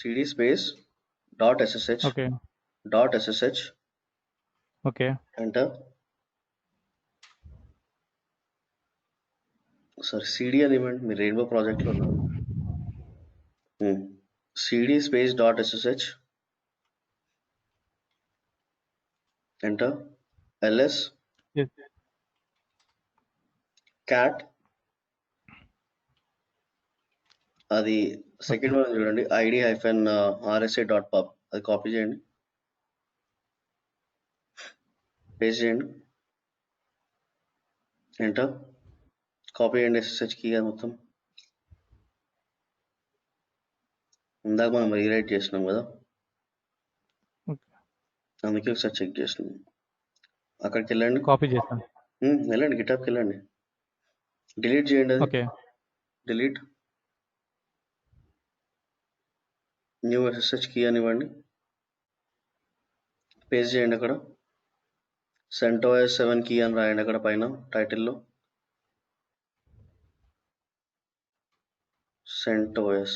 cd space .ssh okay. .ssh, okay. Enter, sorry CD అని ఇవ్వండి, మీరు rainbow ప్రాజెక్ట్లో ఉన్నారు, cd space .ssh, enter, LS cat, అది సెకండ్ వన్ చూడండి, id-rsa.pub, అది కాపీ చేయండి, పేస్ట్ చేయండి, ఎంటర్, కాపీ చేయండి SSH కీ మొత్తం, ఇందాక మనం రీరైట్ చేసినాం కదా, ఓకే. అందుకే ఒకసారి చెక్ చేసినాం, అక్కడికి వెళ్ళండి, కాపీ చేస్తాను. వెళ్ళండి, గిటాబ్కి వెళ్ళండి, డిలీట్ చేయండి, అది okay. Delete, new SSH key అని ఇవ్వండి, పేస్ట్ చేయండి, అక్కడ CentOS 7 కీ అని రాయండి, అక్కడ పైన టైటిల్లో CentOS,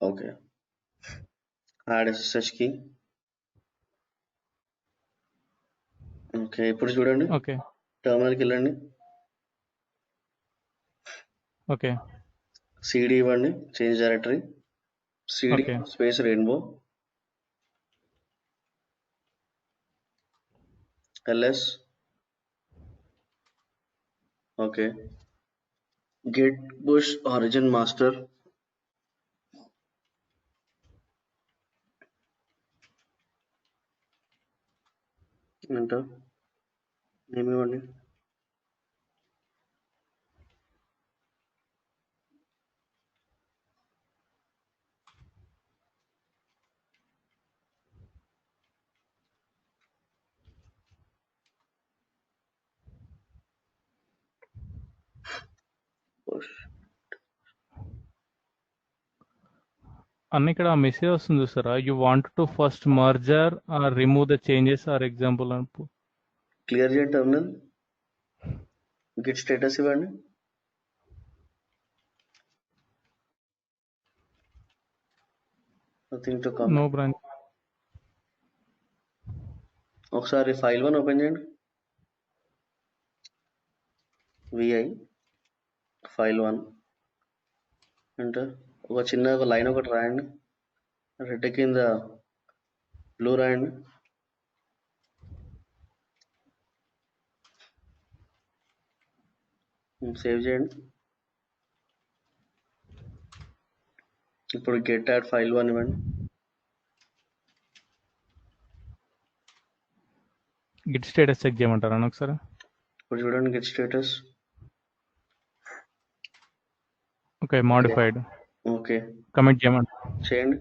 okay, add SSH key, okay, ఇప్పుడు చూడండి, ఓకే. టర్మినల్కి వెళ్ళండి, ఓకే. CD ఇవ్వండి, change directory, CD okay. Space rainbow, LS, okay, get push origin master, enter, name ఇవ్వండి, push, అన్న ఇక్కడ మెసేజ్ వస్తుంది చూస్తారా, you want to first merger or remove the changes or example అని. క్లియర్ చేయండి టర్మినల్, గిట్ స్టేటస్ ఇవ్వండి, nothing to commit, no branch. ఒకసారి file1 open చేయండి, VI file1, ఎంటర్, ఒక చిన్న లైన్ ఒకటి రాయండి, రెడ్ కింద బ్లూ రాయండి, సేవ్ చేయండి. ఇప్పుడు గెట్ యాడ్ ఫైల్ 1 ఇవ్వండి. గిట్ స్టేటస్ చెక్ చేయమంటారా ఒకసారి? ఇప్పుడు చూడండి get status. Okay, modified. Okay, commit చేయమంట చేయండి.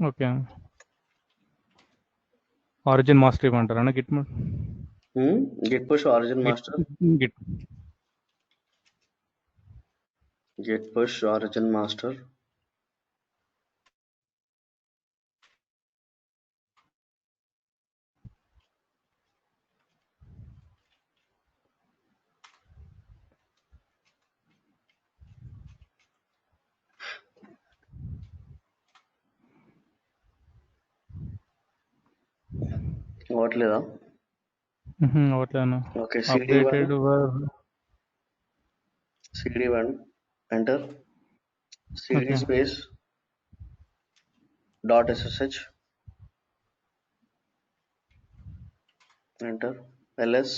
ఓకే, ఆరిజిన్ మాస్టర్ ఇవ్వమంటారా git git push origin master. Git get push origin master. అవ్వట్లేదా? అవ్వట్లేదన్నా. Okay, updated cd1 enter. cd okay. Space dot ssh enter. ls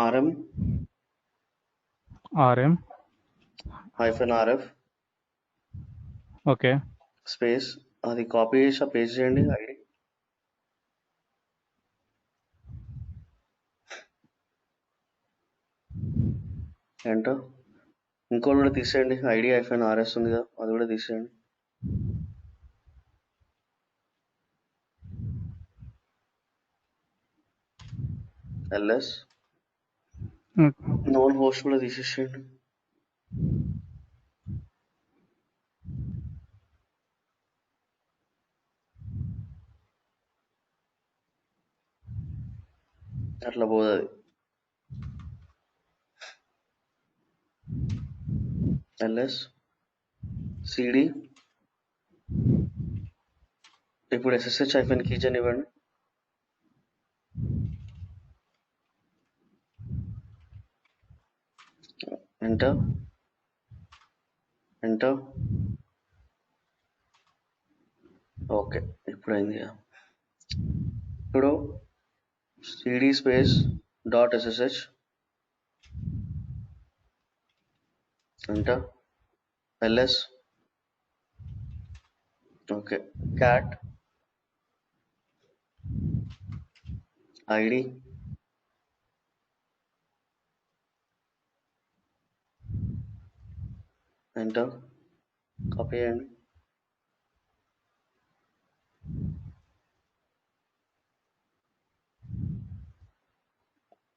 rm -rf okay. Space అది copy చేసి paste చేయండి ID. Enter. ఇంకోటి కూడా తీసేయండి, ID -rs ఉంది కదా, అది కూడా తీసేయండి. ls నోన్ హోస్ట్ కూడా తీసేసేయండి. అట్లా పోతుంది. ls cd ఇప్పుడు ssh-keygen ఇవ్వండి. ఎంటర్. ఎంటర్. ఓకే, ఇప్పుడు అయింది. ఇప్పుడు cd space dot ssh enter. ls okay, cat id enter. Copy చేయండి.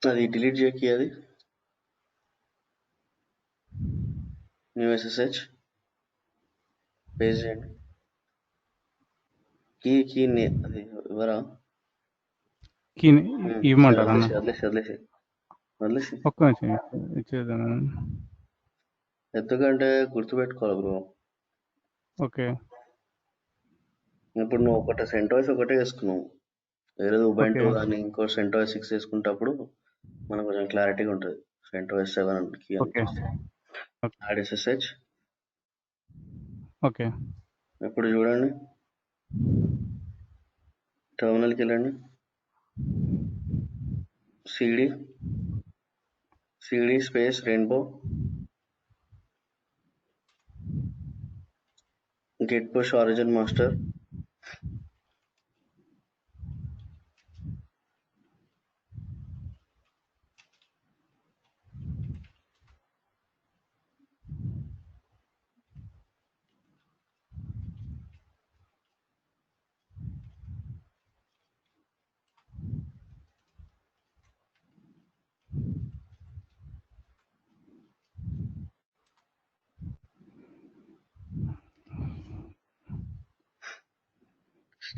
అది డిలీట్ చేయకి, అది న్యూ ssh పేస్ట్ చేయండి. కీ అది ఎవరా ఇవ్వమంటారా అన్న? వదిలేసి ఒక్క నిమిషం ఇచ్చేద్దాం. ఎందుకంటే గుర్తుపెట్టుకోవాలి బ్రో. ఓకే. ఇప్పుడు నువ్వు ఒకటే CentOS ఒకటే వేసుకున్నావు, వేరేది ఉబుంటూ ఓకే. కానీ ఇంకో CentOS 6 వేసుకుంటప్పుడు మనకు కొంచెం క్లారిటీగా ఉంటుంది. CentOS 7 కి ఓకే. Add ssh. ఓకే. ఇప్పుడు చూడండి, టెర్మినల్కి వెళ్ళండి. cd space rainbow get push origin master.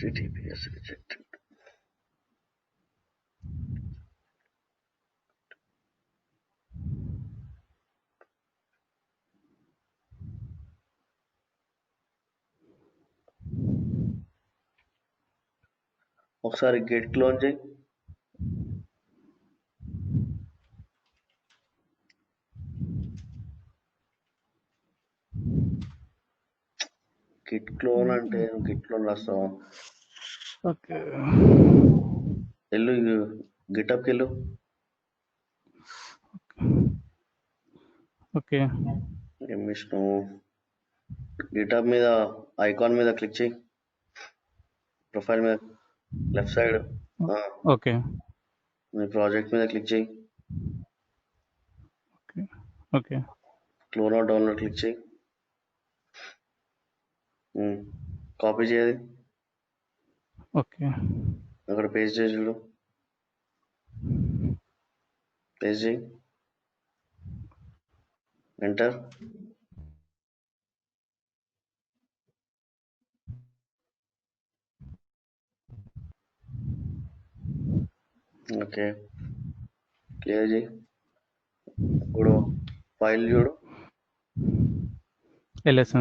https rejected. ఒకసారి గెట్ క్లోన్ చేయి. క్లోన్ అంటే గిట్ క్లోన్ రాస్తావా? ఓకే వెళ్ళు గిటప్కి వెళ్ళు. ఓకే ఏం విష్ణు, గిటప్ మీద ఐకాన్ మీద క్లిక్ చేయి, ప్రొఫైల్ మీద లెఫ్ట్ సైడ్ ఓకే మీ ప్రాజెక్ట్ మీద క్లిక్ చేయి, okay clone out download click చేయి, కాపీ చేయాలి, ఓకే అక్కడ పేస్ట్ చేసి చూడు, పేస్ట్ చేయి, ఎంటర్. ఓకే క్లియర్ చేయి. ఇప్పుడు ఫైల్ చూడు, ఎల్ఎస్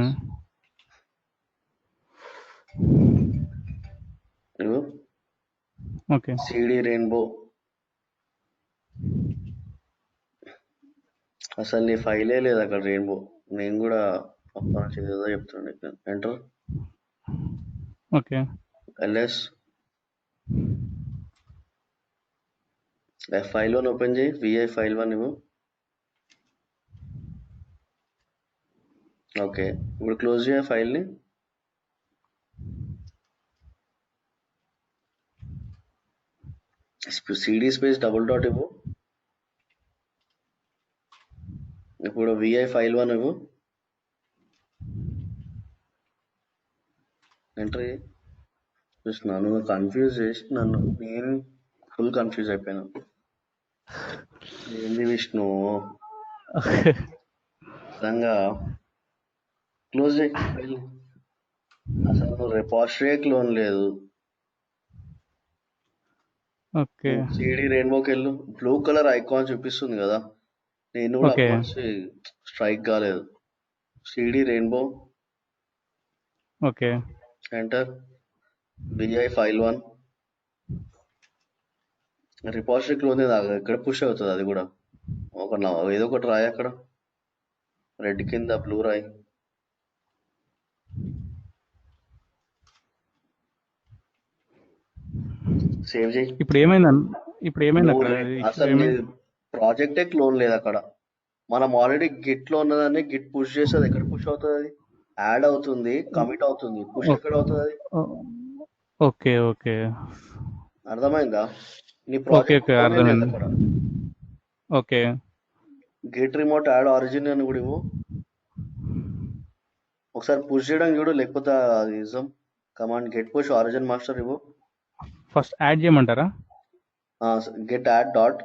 ఇవ్వు, ఓకే సిడి రెయిన్బో. అసలు నీ ఫైలే లేదు అక్కడ రెయిన్బో. నేను కూడా పక్కన చేసేదో చెప్తుండే. Enter, okay LS, file 1 open చేయి, విఐ ఫైల్ 1 ఇవ్వు. ఓకే ఇప్పుడు క్లోజ్ చేయ ఫైల్ని. సిడి స్పేస్ డబుల్ డాట్ ఇవ్వు. ఇప్పుడు విఐ ఫైల్ 1 ఇవ్వు, ఎంటర్ చేయి. చూసిన నువ్వు కన్ఫ్యూజ్ చేసి నన్ను, నేను ఫుల్ కన్ఫ్యూజ్ అయిపోయాను. ఏంది విష్ణు, నిజంగా క్లోజ్ చేయి ఫైల్. అసలు నువ్వు రిపాజిటరీ క్లోన్ లేదు. ఓకే సిడి రెయిన్బోకి వెళ్ళు, బ్లూ కలర్ ఐకాన్ చూపిస్తుంది కదా, నేను కూడా ఓకే అప్పటి స్ట్రైక్ కాలేదు. CD rainbow, okay enter, vi file 1. Repository clone ఎక్కడ పుష్ అవుతుంది అది కూడా. ఏదో ఒకటి రాయి అక్కడ, రెడ్ కింద బ్లూ రాయి, సేవ్ చేయి. ఇప్పుడు ఏమైంది అక్కడ అసలు ప్రాజెక్టే క్లోన్ లేదు అక్కడ. మనం ఆల్రెడీ గిట్ లో ఉన్నదాన్ని గిట్ పుష్ చేస్తే అది ఎక్కడ పుష్ అవుతుంది? అది యాడ్ అవుతుంది, కమిట్ అవుతుంది, పుష్ ఎక్కడ అవుతుంది అది? ఓకే ఓకే అర్థమైందా? నీ ఓకే ప్రాజెక్ట్ ఓకే క్లోనే లేదు అర్థమైంది. అక్కడ. Okay Git remote add origin అని కూడా ఇవ్వు. ఒకసారి పుష్ చేయడం చూడు, లేకపోతే అది నిజం. Command get push origin master ఇవ్వు. ఫస్ట్ యాడ్ చేయమంటారా? Get add dot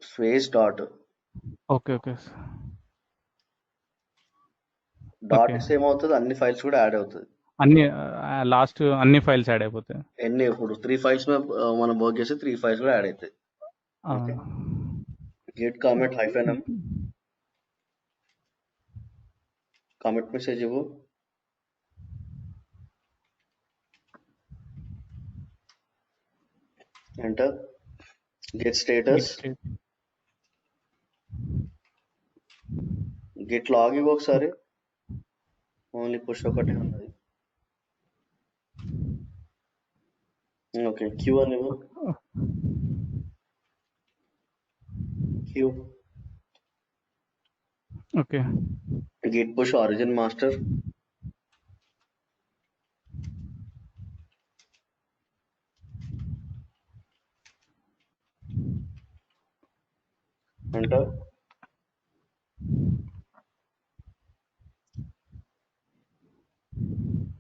space dot okay okay dot okay ఇస్తే ఏమవుతుంది, అన్ని ఫైల్స్ కూడా యాడ్ అవుతుంది. అన్ని లాస్ట్ అన్ని ఫైల్స్ యాడ్ అయిపోతాయి. ఇప్పుడు 3 ఫైల్స్ మనం వర్క్ చేస్తే 3 ఫైల్స్ కూడా యాడ్ అవుతాయి. Okay, git comment hyphen M, comment message ఇవ్వు. Enter, git status, git log ఇవ్వు ఒకసారి. ఓన్లీ పుష్ ఒకటే ఉన్నది. ఓకే, క్యూ అని ఇవ్వు. Q, okay git push origin master. Enter,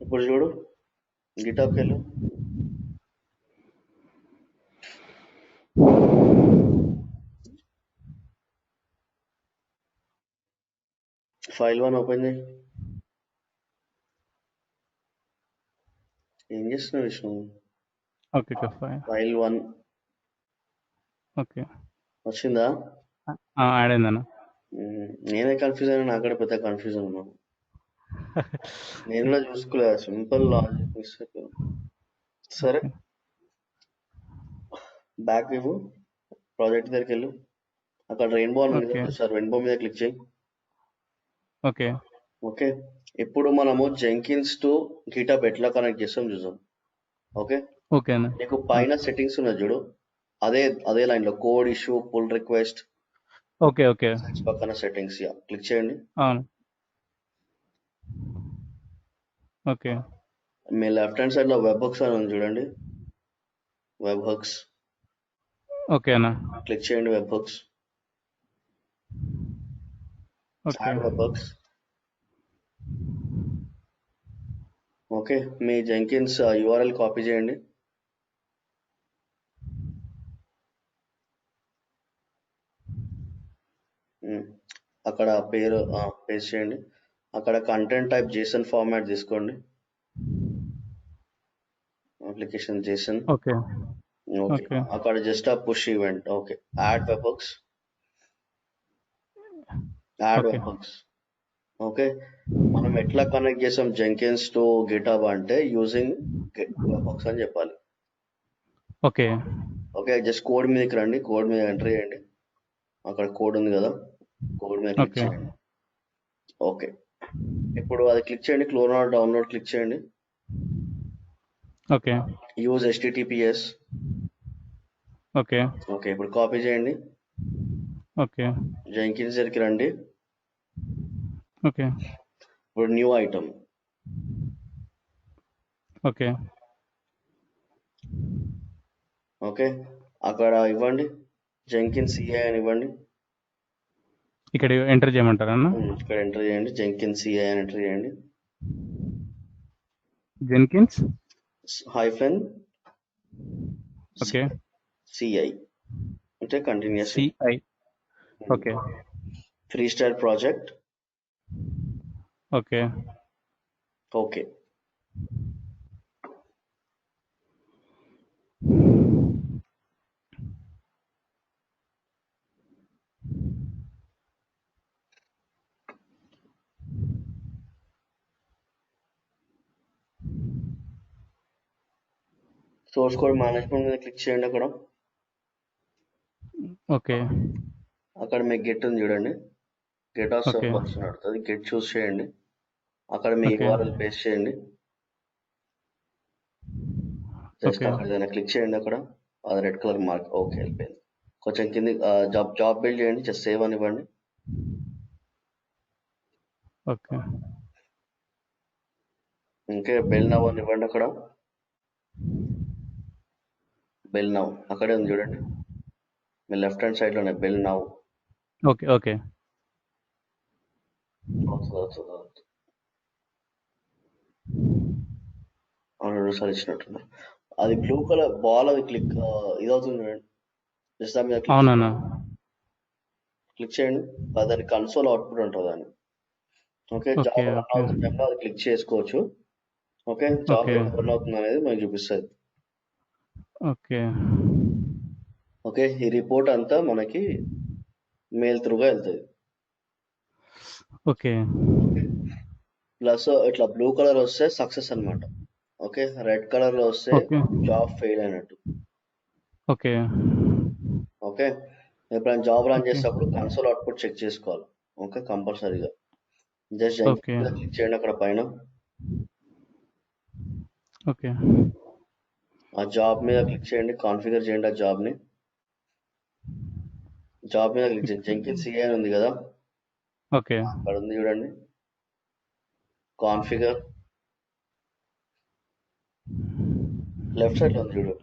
ఇప్పుడు చూడు గిటాప్కి వెళ్ళు, ఫైల్ 1 ఓపెన్ చేయి. ఏం చేస్తున్నావు విష్ణు? ఓకే ఫైల్ 1 ఓకే వచ్చిందా? యాడ్ అయిందన్న. నేనే కన్ఫ్యూజ్ అయినా, నాకు కూడా పెద్ద కన్ఫ్యూజన్ ఉన్నాను. నేను కూడా చూసుకోలేదు, సింపుల్ లాజిక్ మిస్టేక్. సరే, బ్యాక్ ఇవ్వు, ప్రాజెక్ట్ దగ్గరికి వెళ్ళు, అక్కడ రెయిన్బో అని ఉంది కదా, రెయిన్బో మీద క్లిక్ చేయి. ఓకే. ఓకే. ఇప్పుడు మనము జెంకిన్స్ టు గిటప్ ఎట్లా కనెక్ట్ చేస్తాం చూద్దాం. ఓకే. ఓకే అన్న. నీకు పైన సెట్టింగ్స్ ఉన్నది చూడు, అదే అదే లైన్ లో code issue, pull request, okay. Okay. పక్కన సెట్టింగ్స్ క్లిక్ చేయండి. అవును. ఓకే. మీ లెఫ్ట్ హ్యాండ్ సైడ్ లో వెబ్ హుక్స్ అని ఉంది చూడండి, వెబ్ హుక్స్ ఓకే అన్న. క్లిక్ చేయండి. Webhooks, okay. Add webhooks. Okay. మీ జెంకిన్స్ యూఆర్ఎల్ కాపీ చేయండి. అక్కడ పేరు పేస్ట్ చేయండి. అక్కడ కంటెంట్ టైప్ జేసన్ ఫార్మాట్ తీసుకోండి. Application JSON. Okay. Okay. Okay. అక్కడ జస్ట్ ఆ push event. Okay. Add webhooks, add okay. Web hooks. Okay. మనం ఎట్లా కనెక్ట్ చేసాం జెంకిన్స్ టు గిటబ్ అంటే యూజింగ్ వెబ్ హుక్స్ అని చెప్పాలి. ఓకే. ఓకే. జస్ట్ కోడ్ మీదకి రండి, కోడ్ మీద ఎంటర్ చేయండి. అక్కడ కోడ్ ఉంది కదా, కోడ్ మీద క్లిక్ ఓకే. చేయండి. ఓకే. ఇప్పుడు అది క్లిక్ చేయండి, క్లోన్ ఆర్ డౌన్లోడ్ క్లిక్ చేయండి. Okay. Use HTTPS. Okay. Okay. ఇప్పుడు కాపీ చేయండి, ఓకే. జెంకిన్స్ దగ్గరికి రండి. ఓకే. ఇప్పుడు న్యూ ఐటమ్. ఓకే. ఓకే. అక్కడ ఇవ్వండి, జెంకిన్స్ CI అని ఇవ్వండి. ఇక్కడ ఎంటర్ చేయమంటారా అన్న? ఇక్కడ ఎంటర్ చేయండి, జెంకిన్స్ CI అని ఎంటర్ చేయండి. Jenkins hyphen okay. CI అంటే continuous. CI. Okay. Free style project. Okay. Okay. Source code management మీద క్లిక్ చేయండి. అక్కడ ఓకే. అక్కడ మీకు గెట్ ఉంది చూడండి, గెట్ ఆఫ్ ఓకే. సర్వర్స్ నడుతుంది. గెట్ చూస్ చేయండి. అక్కడ మీ ఓకే. URL పేస్ట్ చేయండి. Just okay. అక్కడ ఏదైనా క్లిక్ చేయండి, అక్కడ అది రెడ్ కలర్ మార్క్. ఓకే, వెళ్ళిపోయింది. కొంచెం కింది జాబ్ బిల్డ్ చేయండి, జస్ట్ సేవ్ అని ఇవ్వండి. ఓకే. ఇంకే బెల్ నవ్ అని ఇవ్వండి. అక్కడ బెల్ నవ్ అక్కడే ఉంది చూడండి, మీ లెఫ్ట్ హ్యాండ్ సైడ్ లోనే బెల్ నవ్. ఓకే. ఓకే. రెండుసార్లు ఇచ్చినట్టున్నారు. అది బ్లూ కలర్ బాల్, అది క్లిక్ ఇదవుతుంది చూడండి, జస్ట్ దాని మీద అవునన్నా. క్లిక్ చేయండి. దాని కన్సోల్ అవుట్పుట్ ఉంటుంది అని. Okay. Okay. Job run okay. అవుతున్న టైంలో అది క్లిక్ చేసుకోవచ్చు. ఓకే. Job okay. రన్ అవుతుంది అనేది మనకి చూపిస్తుంది. ఓకే. ఓకే. ఈ రిపోర్ట్ అంతా మనకి మెయిల్ త్రూగా వెళ్తుంది. ఓకే. ప్లస్ ఇట్లా బ్లూ కలర్ వస్తే సక్సెస్ అన్నమాట. ఓకే. రెడ్ కలర్ లో వస్తే ఓకే. జాబ్ ఫెయిల్ అయినట్టు. ఓకే. ఓకే. ఎప్పుడైనా జాబ్ రన్ ఓకే. చేసేటప్పుడు కన్సోల్ అవుట్పుట్ చెక్ చేసుకోవాలి. ఓకే, కంపల్సరీగా. Just okay. క్లిక్ చేయండి అక్కడ పైన. ఓకే. ఆ జాబ్ మీద క్లిక్ చేయండి, కాన్ఫిగర్ చేయండి ఆ జాబ్ ని. జాబ్ మీద క్లిక్ చేయండి, జెంకిన్స్ CI అని ఉంది కదా, ఓకే. అక్కడ ఉంది చూడండి, కాన్ఫిగర్. లెఫ్ట్ సైడ్ లో ఉంది చూడు,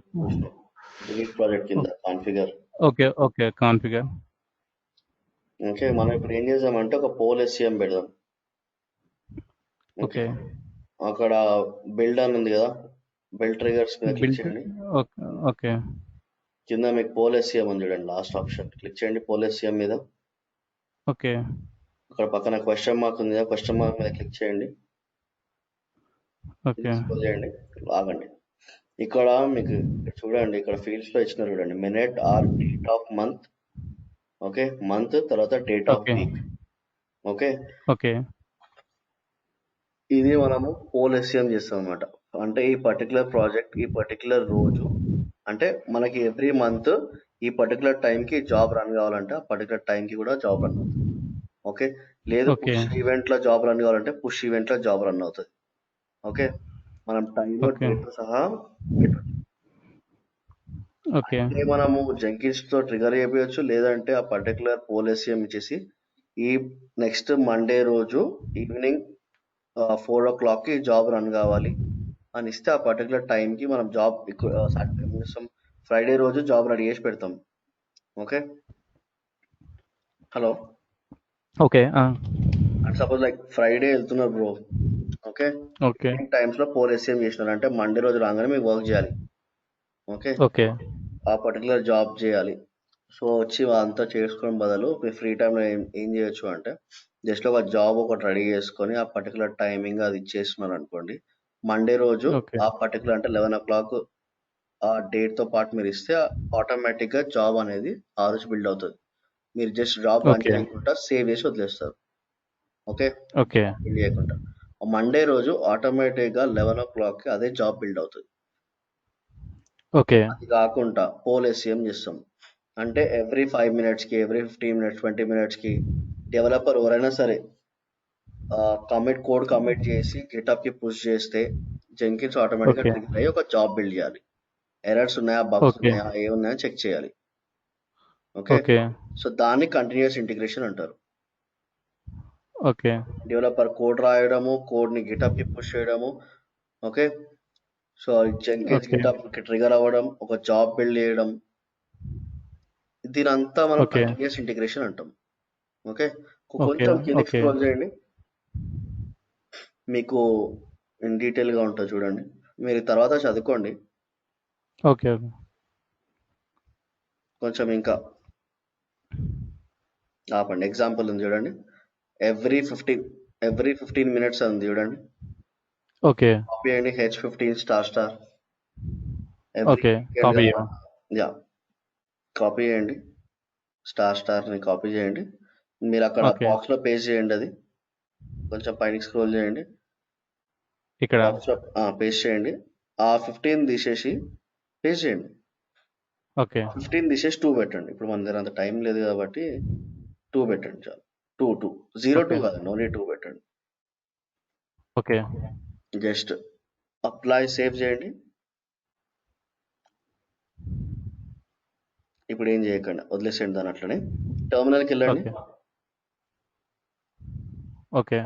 డిలీట్ ప్రాజెక్ట్ కింద configure. Okay. Okay. Configure. Okay. మనం ఇప్పుడు ఏం చేద్దామంటే ఒక పోల్ SCM పెడదాం. ఓకే. ఓకే. అక్కడ బిల్డ్ అని ఉంది కదా, బిల్డ్ ట్రిగర్స్ మీద క్లిక్ చేయండి. ఓకే. ఓకే. కింద మీకు పోల్ SCM అని చూడండి, లాస్ట్ ఆప్షన్ క్లిక్ చేయండి పోల్ SCM మీద. ఓకే. అక్కడ పక్కన క్వశ్చన్ మార్క్ ఉంది కదా, క్వశ్చన్ మార్క్ మీద క్లిక్ చేయండి. ఓకే. స్క్రోల్ చేయండి, ఆగండి. ఇక్కడ మీకు చూడండి, ఇక్కడ ఫీల్డ్స్ లో ఇచ్చిన చూడండి, minute or date of month. Okay. Month తర్వాత date of okay. Week. Okay. Okay. ఇది మనము పోల్ SCM చేస్తాం అనమాట. అంటే ఈ పర్టికులర్ ప్రాజెక్ట్ ఈ పర్టికులర్ రోజు, అంటే మనకి ఎవ్రీ మంత్ ఈ పర్టికులర్ టైంకి జాబ్ రన్ కావాలంటే ఆ పర్టికులర్ టైంకి కూడా జాబ్ రన్ అవుతుంది. ఓకే. లేదు ఓకే. పుష్ ఈవెంట్ లో జాబ్ రన్ కావాలంటే పుష్ ఈవెంట్ లో జాబ్ రన్ అవుతుంది. ఓకే. మనం టైమ్ ఓకే. డేట్ సహా పెట్టొచ్చు. ఓకే. అంటే మనము జెంకిన్స్ తో ట్రిగర్ చేయవచ్చు, లేదంటే ఆ పర్టికులర్ పోలీసీఎం ఇచ్చేసి ఈ నెక్స్ట్ మండే రోజు ఈవినింగ్ 4 o'clock కి జాబ్ రన్ కావాలి అని ఇస్తే ఆ పర్టికులర్ టైంకి మనం జాబ్ ఫ్రైడే రోజు జాబ్ రెడీ చేసి పెడతాం. Okay. Hello. Okay. And suppose like Friday వెళ్తున్నారు bro. Okay. Okay. Evening times లో 4 SCM చేసినారు అంటే మండే రోజు రాగానే మీకు వర్క్ చేయాలి. ఓకే. ఓకే. ఆ పర్టికులర్ జాబ్ చేయాలి. సో వచ్చి అంతా చేసుకోవడం బదులు మీ ఫ్రీ టైంలో ఏం చేయొచ్చు అంటే జస్ట్ ఒక జాబ్ ఒకటి రెడీ చేసుకొని ఆ పర్టికులర్ టైమింగ్ అది ఇచ్చేస్తున్నారు అనుకోండి. మండే రోజు ఓకే. ఆ పర్టికులర్ అంటే 11 o'clock ఆ డేట్ తో పాటు మీరు ఇస్తే ఆటోమేటిక్ గా జాబ్ అనేది ఆ రోజు బిల్డ్ అవుతుంది. మీరు జస్ట్ జాబ్ రన్ ఓకే. చేయకుండా సేవ్ చేసి వదిలేస్తారు. ఓకే. ఓకే. బిల్డ్ చేయకుండా మండే రోజు ఆటోమేటిక్ గా 11 o'clock కి అదే జాబ్ బిల్డ్ అవుతుంది. ఓకే. అది కాకుండా పోల్ ఎస్సిఎం చేస్తాం అంటే ఎవ్రీ 5 minutes కి, ఎవ్రీ 15 minutes, 20 minutes కి డెవలపర్ ఎవరైనా సరే కోడ్ కమిట్ చేసి గిటప్ కి పుష్ చేస్తే జెంకిన్స్ ఆటోమేటిక్ గా ఓకే. ట్రిగర్ అయ్యి ఒక జాబ్ బిల్డ్ చేయాలి. ఎర్రర్స్ ఉన్నాయా, బగ్స్ ఓకే. ఉన్నాయా, ఏమున్నాయా చెక్ చేయాలి. ఓకే. ఓకే. సో దాన్ని కంటిన్యూస్ ఇంటిగ్రేషన్ అంటారు. ఓకే. డెవలపర్ కోడ్ రాయడము, కోడ్ ని గిటప్ కి పుష్ చేయడము. Okay. So Jenkins okay. Get-up కి ట్రిగర్ అవ్వడం, ఒక జాబ్ బిల్డ్ చేయడం, దీనంతా మనం ఓకే. కంటిన్యూస్ ఇంటిగ్రేషన్ అంటాం. ఓకే. ఓకే. కొంచెం కిందికి ఓకే. స్క్రోల్ చేయండి, మీకు ఇన్ డీటెయిల్ గా ఉంటుంది చూడండి. మీరు తర్వాత చదువుకోండి ఓకే. కొంచెం. ఇంకా ఆపండి, ఎగ్జాంపుల్ ఉంది చూడండి. ఎవ్రీ 15 minutes ఉంది చూడండి. ఓకే. కాపీ చేయండి H15 ***. Every okay. Weekend copy yeah copy చేయండి ***ని కాపీ చేయండి. మీరు అక్కడ ఓకే. బాక్స్ లో పేస్ట్ చేయండి. అది కొంచెం పైకి స్క్రోల్ చేయండి, ఇక్కడ బాక్స్ లో పేస్ట్ చేయండి. ఆ 15 తీసేసి పేస్ట్ చేయండి. ఓకే. 15 తీసేసి 2 పెట్టండి. ఇప్పుడు మన దగ్గర అంత టైం లేదు కాబట్టి 2 పెట్టండి చాలు. 2 0 2 ఓకే. కాదండి, ఓన్లీ 2 పెట్టండి. ఓకే. జస్ట్ అప్లై సేవ్ చేయండి. ఇప్పుడు ఏం చేయకండి, వదిలేసేయండి దాని అట్లనే. టెర్మినల్కి వెళ్ళండి. ఓకే. ఓకే.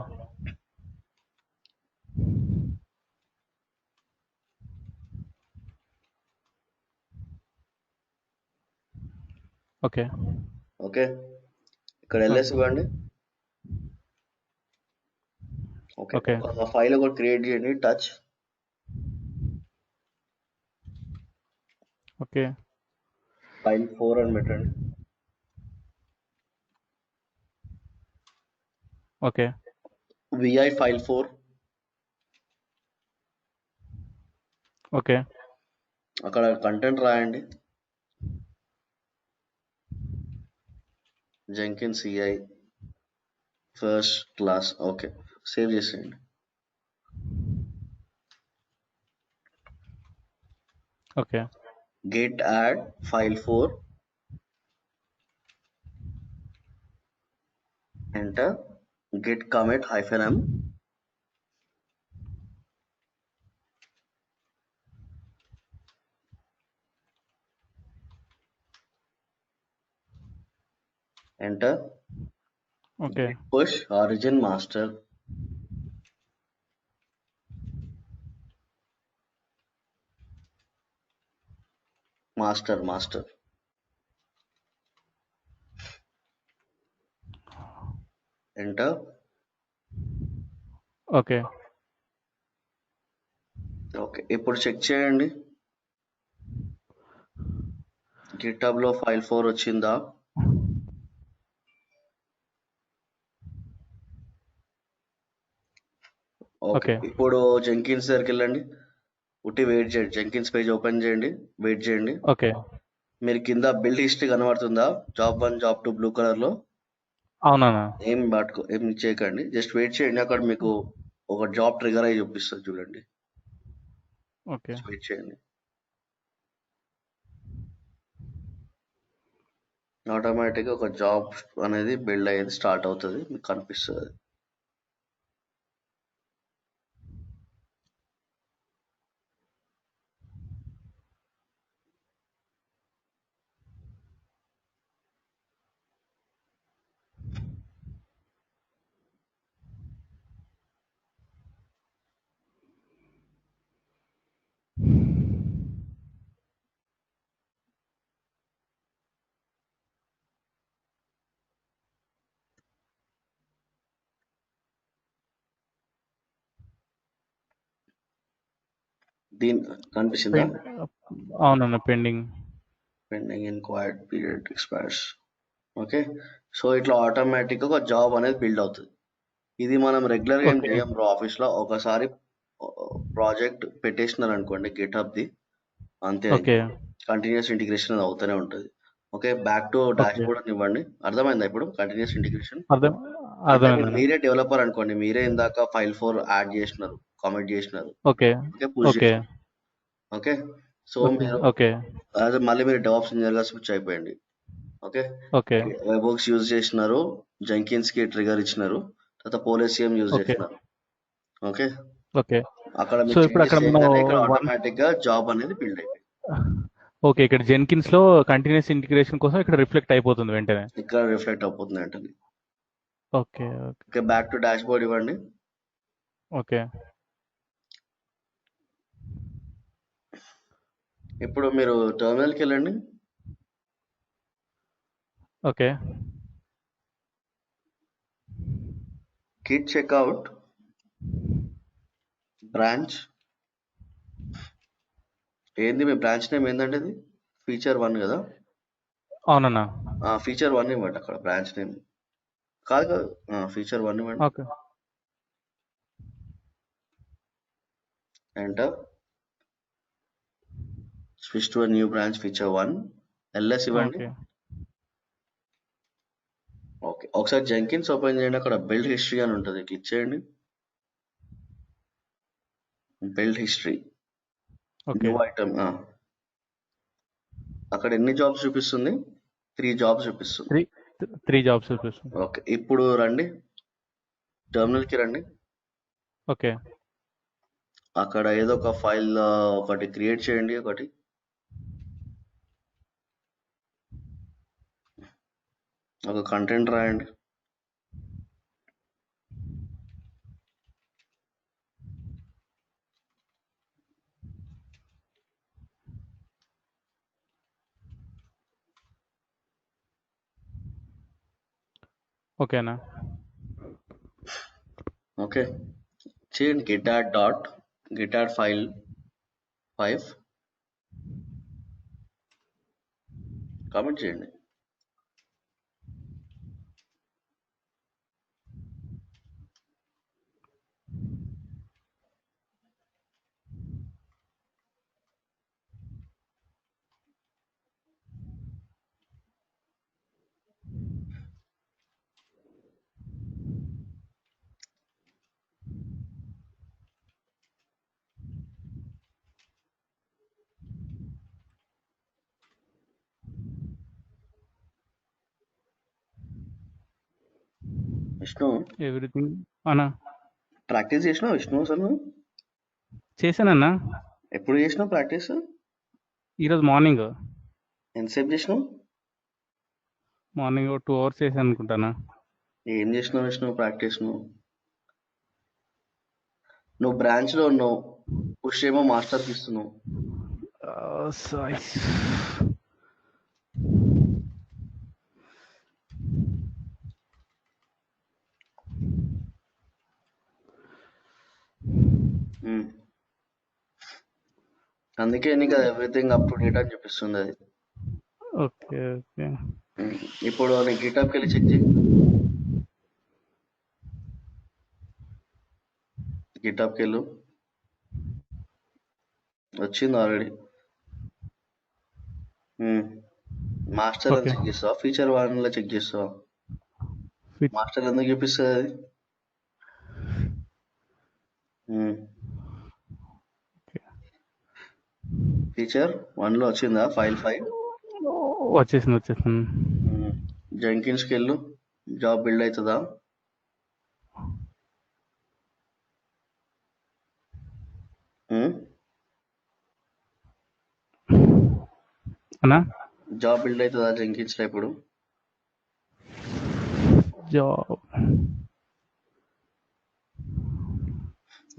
ఓకే. ఓకే. ఇక్కడ ఎల్ఎస్ ఇవ్వండి. ఓకే. ఓకే. ఒక ఫైల్ ఒకటి క్రియేట్ చేయండి, టచ్. ఓకే. ఫైల్ 4 అని పెట్టండి. ఓకే. VI file 4. ఓకే. అక్కడ కంటెంట్ రాయండి, Jenkins CI first class. Okay. Save చేసేయండి. Okay. git add file 4, enter git commit -m, enter okay. git push origin master, master. enter. Okay. Okay. ఇప్పుడు check చేయండి, GitHub లో file 4 వచ్చిందా? Okay. Okay. ఇప్పుడు Jenkins దగ్గరికి వెళ్ళండి, ఉట్టి వెయిట్ చేయండి. జెంకిన్స్ పేజ్ ఓపెన్ చేయండి, వెయిట్ చేయండి. ఓకే. మీరు కింద బిల్డ్ హిస్టరీ కనబడుతుందా? జాబ్ 1, జాబ్ 2 బ్లూ కలర్ లో. అవునా? ఏం చేయకండి, జస్ట్ వెయిట్ చేయండి. అక్కడ మీకు ఒక జాబ్ ట్రిగర్ అయ్యి చూపిస్తుంది చూడండి. ఓకే. వెయిట్ చేయండి. ఆటోమేటిక్గా ఒక జాబ్ అనేది బిల్డ్ అయ్యేది స్టార్ట్ అవుతుంది, మీకు కనిపిస్తుంది. దీని కనిపిస్తుందా? అవునన్న pending in quiet period expires. Okay, so ఇట్లా ఆటోమేటిక్గా ఒక జాబ్ అనేది బిల్డ్ అవుతుంది. ఇది మనం రెగ్యులర్గా ఏం చేయం బ్రో. ఆఫీస్లో ఒకసారి ప్రాజెక్ట్ పెట్టేసినారు అనుకోండి గిట్హబ్ది, అంతే, కంటిన్యూస్ ఇంటిగ్రేషన్ అది అవుతూనే ఉంటుంది. Okay, back to dashboard ఇవ్వండి. అర్థమైందా ఇప్పుడు కంటిన్యూస్ ఇంటిగ్రేషన్? అంటే మీరే డెవలపర్ అనుకోండి, మీరే ఇందాక ఫైల్ 4 యాడ్ చేసినారు, కామెంట్ చేసినారు, ఓకే, పుష్ చేసినారు. ఓకే, సో మీరు అదే మళ్ళీ మీరు డెవాప్స్ ఇంజనీర్ గా స్విచ్ అయిపోయింది. ఓకే, వెబ్వర్క్స్ యూజ్ చేసినారు, జెంకిన్స్ కి ట్రిగర్ ఇచ్చినారు, తర్వాత పోలీసియం యూజ్ చేసినారు. ఓకే, అక్కడ మీరు చేంజెస్ చేయగానే ఇక్కడ ఆటోమేటిక్ గా జాబ్ అనేది బిల్డ్ అయిపోయింది. ఓకే, ఇక్కడ జెన్కిన్స్ లో కంటిన్యూస్ ఇంటిగ్రేషన్ కోసం ఇక్కడ రిఫ్లెక్ట్ అయిపోతుంది వెంటనే. ఇక్కడ రిఫ్లెక్ట్ అయిపోతుంది వెంటనే. Okay, okay, back to dashboard ఇవ్వండి. ఓకే, ఇప్పుడు మీరు టెర్మినల్కి వెళ్ళండి. Okay, git checkout branch. ఏంది మీ బ్రాంచ్ నేమ్ ఏంటంటే ఇది? ఫీచర్ 1 కదా? అవునన్నా. ఫీచర్ 1 ఇవ్వండి అక్కడ, బ్రాంచ్ నేమ్ కాదు, ఫీచర్ 1 ఇవ్వండి. Okay, enter. Switch to new branch feature 1, ls ఇవ్వండి. ఓకే, ఒకసారి జెంకిన్స్ ఓపెన్ చేయండి, అక్కడ బిల్డ్ హిస్టరీ అని ఉంటుంది, క్లిక్ చేయండి. Build history, new item. అక్కడ ఎన్ని జాబ్స్ చూపిస్తుంది? 3 జాబ్స్ చూపిస్తుంది. 3 జాబ్స్ చూపిస్తుంది. ఓకే, ఇప్పుడు రండి, టెర్మినల్ కి రండి. ఓకే, అక్కడ ఏదో ఒక ఫైల్ ఒకటి క్రియేట్ చేయండి. ఒక కంటెంట్ రాయండి. ఓకేనా? ఓకే, చేయండి గిటార్ ఫైల్ 5 కామెంట్ చేయండి. విష్ణు, ఎవ్రీథింగ్ అన్నా. ప్రాక్టీస్ చేసినావు విష్ణు? అసలు చేశానన్నా. ఎప్పుడు చేసినావు ప్రాక్టీస్? ఈరోజు మార్నింగ్. ఎంతసేపు చేసినావు? మార్నింగ్ 2 hours చేశాను అనుకుంటానా. ఏం చేసినావు విష్ణు ప్రాక్టీస్? నువ్వు బ్రాంచ్ లో ఉన్నావు, పుష్ ఏమో మాస్టర్ కి ఇస్తున్నావు. అందుకే నీకు ఎవ్రీథింగ్ అప్ టు డేట్ అని చూపిస్తుంది అది. ఓకే, ఇప్పుడు నీ గిటాబ్కి వెళ్ళి చెక్ చేయి. గిటాబ్కి వెళ్ళు, వచ్చింది ఆల్రెడీ. మాస్టర్ అని చెక్ చేస్తావా? ఫీచర్ 1 లో చెక్ చేస్తావా? మాస్టర్ ఎందుకు చూపిస్తుంది అది? ఫీచర్ 1 లో వచ్చిందా ఫైల్ 5? వచ్చేసింది. జెంకిన్స్కి వెళ్ళు, జాబ్ బిల్డ్ అవుతుందా? అన్నా జాబ్ బిల్డ్ అవుతుందా జెంకిన్స్ లో ఇప్పుడు? జాబ్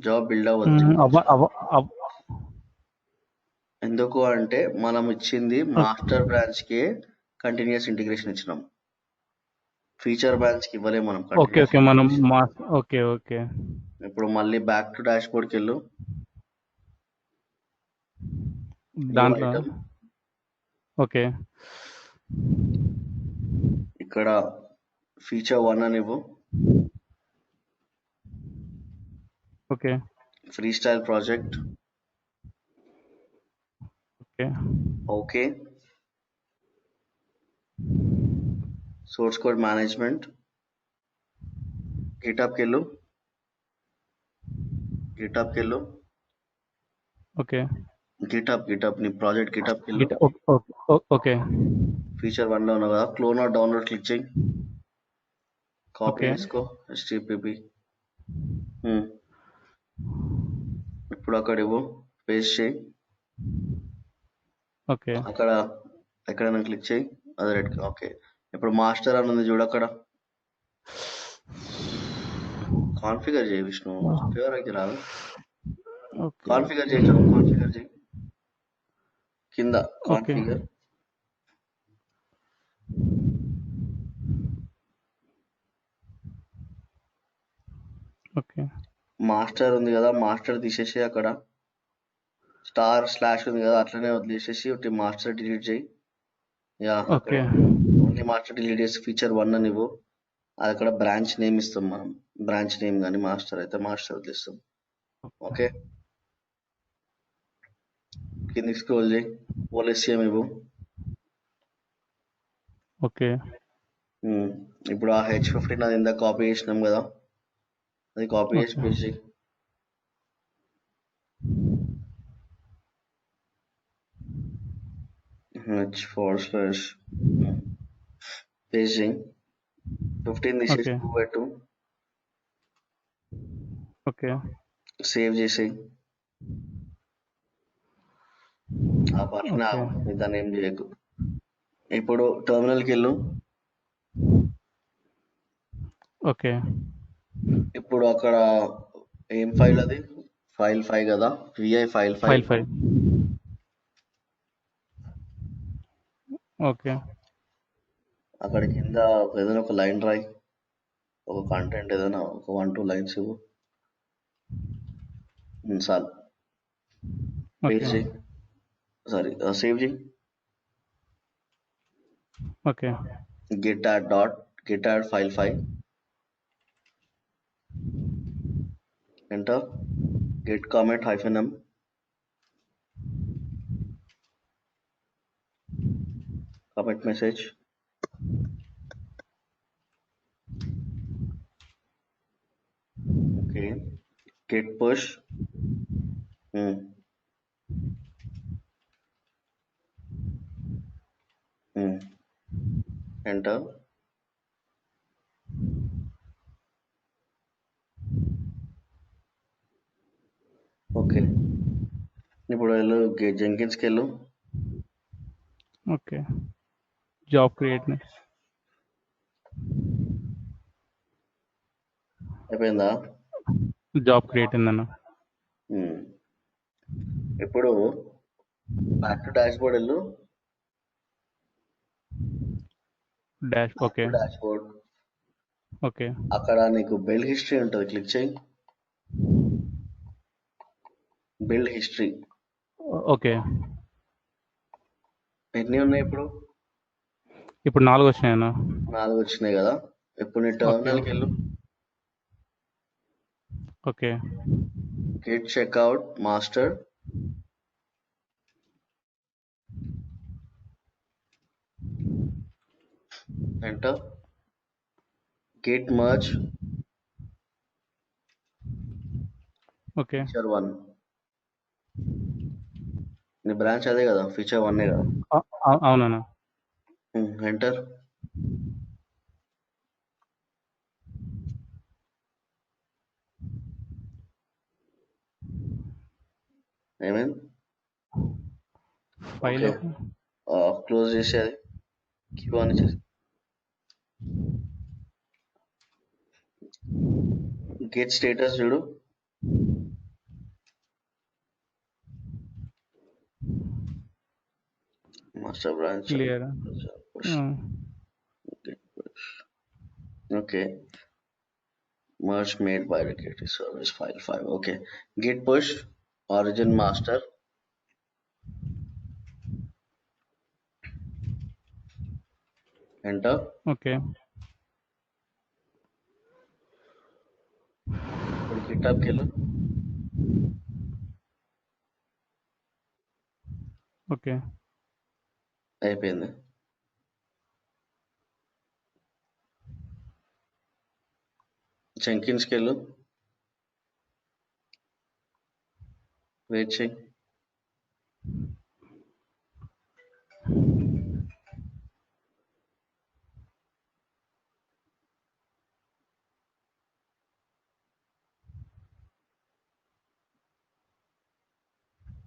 జాబ్ బిల్డ్ అవ్వదు మ్మ్, Jenkins అవ్వ లో. అవ్వ అవ్- ఎందుకు అంటే మనం ఇచ్చింది మాస్టర్ బ్రాంచ్ కి కంటిన్యూస్ ఇంటిగ్రేషన్ ఇచ్చినాం, ఫీచర్ బ్రాంచ్ కి ఇవ్వలేము మనం ఓకే కంటిన్యూస్ ఓకే మనం ఇంటిగ్రేషన్. ఓకే ఓకే ఇప్పుడు మళ్ళీ బ్యాక్ టు డాష్ బోర్డ్కి వెళ్ళు, న్యూ దాంట్లో ఐటమ్, ఓకే ఇక్కడ ఫీచర్ 1 అని ఇవ్వు, okay free style project, okay okay, source code management, గిటప్కి వెళ్ళు, గిటప్కి వెళ్ళు, ఓకే గిటప్ నీ ప్రాజెక్ట్ గిటప్కి వెళ్ళు, గిట్ ఓకే ఫీచర్ 1 లో ఉన్నావు కదా, క్లోన్ ఆర్ డౌన్లోడ్ క్లిక్ చేయి, కాపీ ఓకే చేసుకో HTTP. ఇప్పుడు అక్కడ ఇవ్వు, పేస్ట్ చేయి, ఓకే అక్కడ ఎక్కడైనా క్లిక్ చేయి, అది రెడ్. ఓకే, ఇప్పుడు మాస్టర్ అని ఉంది చూడు, అక్కడ కాన్ఫిగర్ చేయి విష్ణు, ఫేవర్ అయితే రాదు, ఓకే కాన్ఫిగర్ చేయి, జాబ్ కాన్ఫిగర్ చేయి, కింద ఓకే కాన్ఫిగర్, ఓకే మాస్టర్ ఉంది కదా, మాస్టర్ తీసేసి అక్కడ స్టార్ స్లాష్ ఉంది కదా, అట్లనే వదిలేసేసి ఒకటి మాస్టర్ డిలీట్ చేయి. యా, అక్కడ ఓకే ఓన్లీ మాస్టర్ డిలీట్ చేసి ఫీచర్ 1 అని ఇవ్వు, అది అక్కడ బ్రాంచ్ నేమ్ ఇస్తాం మనం, బ్రాంచ్ నేమ్ కానీ మాస్టర్ అయితే మాస్టర్ వదిలేస్తాం. ఓకే, కిందికి స్క్రోల్ చేయి, ఓఎల్ఎస్సిఎం ఇవ్వు. ఓకే ఇప్పుడు ఆ H15 అది ఇందాక కాపీ చేసినాం కదా, అది కాపీ చేసి ఓకే పేస్ట్ చేయి. H// పేస్ట్ చేయి, 15 తీసేసి ఓకే 2 పెట్టు, ఓకే సేవ్ చేసేయి. ఆ పట్ల ఓకే దాన్ని ఏం చేయకు. ఇప్పుడు టెర్మినల్కి వెళ్ళు, ఓకే ఇప్పుడు అక్కడ ఏం ఫైల్ అది, ఫైల్ 5 కదా, VI ఫైల్ 5. ఫైల్ ఓకే అక్కడ కింద ఏదైనా ఒక లైన్ రాయి, ఒక కంటెంట్ ఏదైనా ఒక 1-2 లైన్స్ ఇవ్వు, చాలు. ఓకే పేస్ట్ చేయి, సారీ సేవ్ చేయి. Okay git add file 5, enter, git comment -m, commit message, okay, git push, enter, okay. ఇప్పుడు వెళ్ళు జెంకిన్స్కి వెళ్ళు, ఓకే జాబ్ క్రియేట్ అయిపోయిందా? జాబ్ క్రియేట్ అయిందన్న. ఇప్పుడు బ్యాక్ టు డాష్ బోర్డ్ వెళ్ళు, dash okay dashboard, okay అక్కడ నీకు బిల్డ్ హిస్టరీ ఉంటుంది, క్లిక్ చేయి, బిల్డ్ హిస్టరీ. ఓకే ఎన్ని ఉన్నాయి ఇప్పుడు? ఇప్పుడు 4 వచ్చినాయన్న. 4 వచ్చినాయి కదా. ఇప్పుడు నీ ఓకే టెర్మినల్కి వెళ్ళు, okay git checkout master, enter, git merge okay feature 1. నీ బ్రాంచ్ అదే కదా, feature 1 కదా, అవునన్నా. enter, ఏమైంది? ఫైల్ ఓకే, క్లోజ్ చేసేది క్యూ అని చేసి గెట్ స్టేటస్ చూడు. Master branch clear. Okay, merge made by security service file 5. Okay, git push origin master, enter. Okay, ఇప్పుడు గిటాబ్కి వెళ్ళు. ఓకే, అయిపోయింది. జెంకిన్స్కి వెళ్ళు, వెయిట్ చేయి.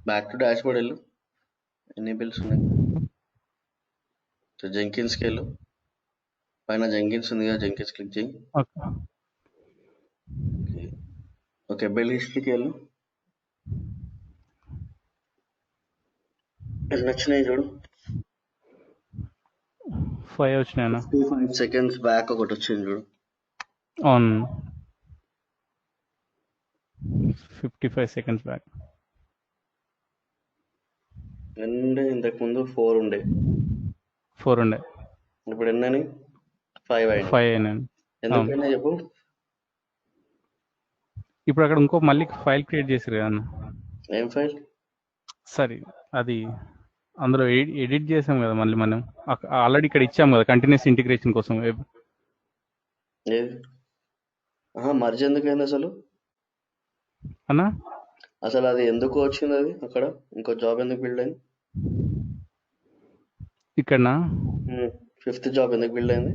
బ్యాక్ టు డాష్ బోర్డ్ వెళ్ళు, ఎన్ని బిల్స్ ఉన్నాయి. జెంకిన్స్కి వెళ్ళు, పైన జెంకిన్స్ ఉంది కదా, జెంకిన్స్ క్లిక్ చేయి. ఓకే, బిల్ హిస్టరీకి వెళ్ళు, ఎన్ని వచ్చినాయి చూడు. 5 వచ్చినాయన్నా. 55 seconds బ్యాక్ ఒకటి వచ్చింది చూడు. అవును, 55 seconds బ్యాక్. ఎన్ని? ఇంతకు ముందు 4 ఉండే. 4 ఉండే, ఇప్పుడు ఎన్నని? 5 అయింది. 5 అయినాయి. ఎందుకైనా చెప్పు. ఇప్పుడు అక్కడ ఇంకో మళ్ళీ ఫైల్ క్రియేట్ చేసారు కదా అన్న. ఏం ఫైల్? సరే, అది అందులో ఎడిట్ చేసాం కదా మళ్ళీ మనం. ఆల్రెడీ ఇక్కడ ఇచ్చాం కదా కంటిన్యూస్ ఇంటిగ్రేషన్ కోసం. ఏది? మర్జ్ ఎందుకైంది అసలు అన్నా? అసలు అది ఎందుకు వచ్చింది? అది అక్కడ ఇంకో జాబ్ ఎందుకు బిల్డ్ అయింది? ఇక్కడనా? 5th జాబ్ ఎందుకు బిల్డ్ అయింది?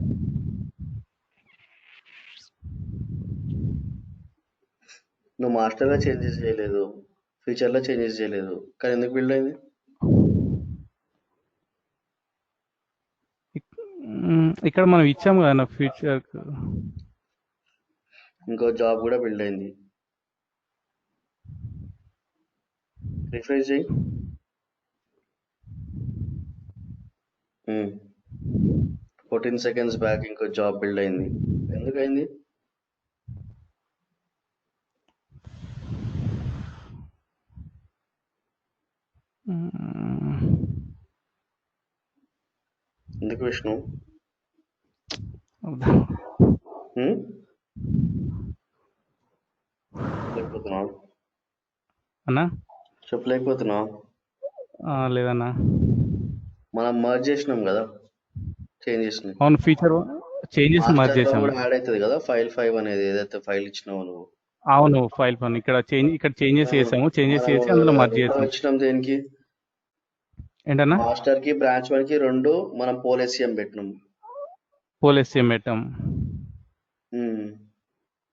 నువ్వు మాస్టర్లో చేంజెస్ చేయలేదు, ఫీచర్లో చేంజెస్ చేయలేదు, కానీ ఎందుకు బిల్డ్ అయింది? ఇక్కడ మనం ఇచ్చాము కదా ఫ్యూచర్. ఇంకో జాబ్ కూడా బిల్డ్ అయింది. రిఫ్రెష్ చేయి. 14 seconds బ్యాక్ ఇంకో జాబ్ బిల్డ్ అయింది. ఎందుకైంది? ఎందుకు విష్ణు? చెప్పలేకపోతున్నావు అన్నా? చెప్పలేకపోతున్నావు? లేదన్నా, మనం మర్జ్ చేసినాం కదా, చేంజెస్. అవును, ఫీచర్ చేంజెస్ మర్జ్ చేసాం. యాడ్ అవుతుంది కదా ఫైల్ 5 అనేది, ఏదైతే ఫైల్ ఇచ్చినావు నువ్వు. అవును, ఫైల్ 5 ఇక్కడ చేంజెస్ చేసాము. చేంజెస్ చేసి అందులో మర్జ్ చేసాం. ఇచ్చినాం దేనికి? ఏంటన్నా? మాస్టర్ కి బ్రాంచ్ వన్ కి 2 మనం పోల్ ఎస్సిఎం పెట్టినాం. పోల్ ఎస్సిఎం పెట్టాం,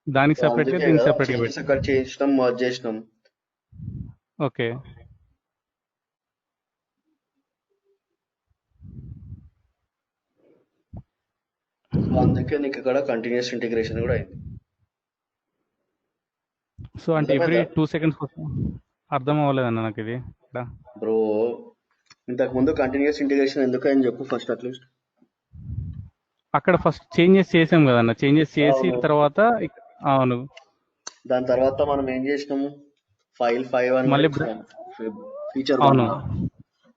దానికి సెపరేట్ గా దీనికి సెపరేట్ గా పెట్టాం. అక్కడ చేసినాం, మర్జ్ చేసినాం. ఓకే, అందుకే నీకు ఇక్కడ కంటిన్యూస్ ఇంటిగ్రేషన్ కూడా అయింది. సో అంటే ఎవ్రీ 2 seconds కోసం అర్థం అవ్వలేదన్న నాకు ఇది. బ్రో, ఇంతకు ముందు కంటిన్యూస్ ఇంటిగ్రేషన్ ఎందుకు అని చెప్పు ఫస్ట్. అట్లీస్ట్ అక్కడ ఫస్ట్ చేంజెస్ చేసాం కదన్న, చేంజెస్ చేసి తర్వాత. అవును, దాని తర్వాత మనం ఏం చేసినాము, ఫైల్ 5 అని మళ్ళీ ఫీచర్. అవును,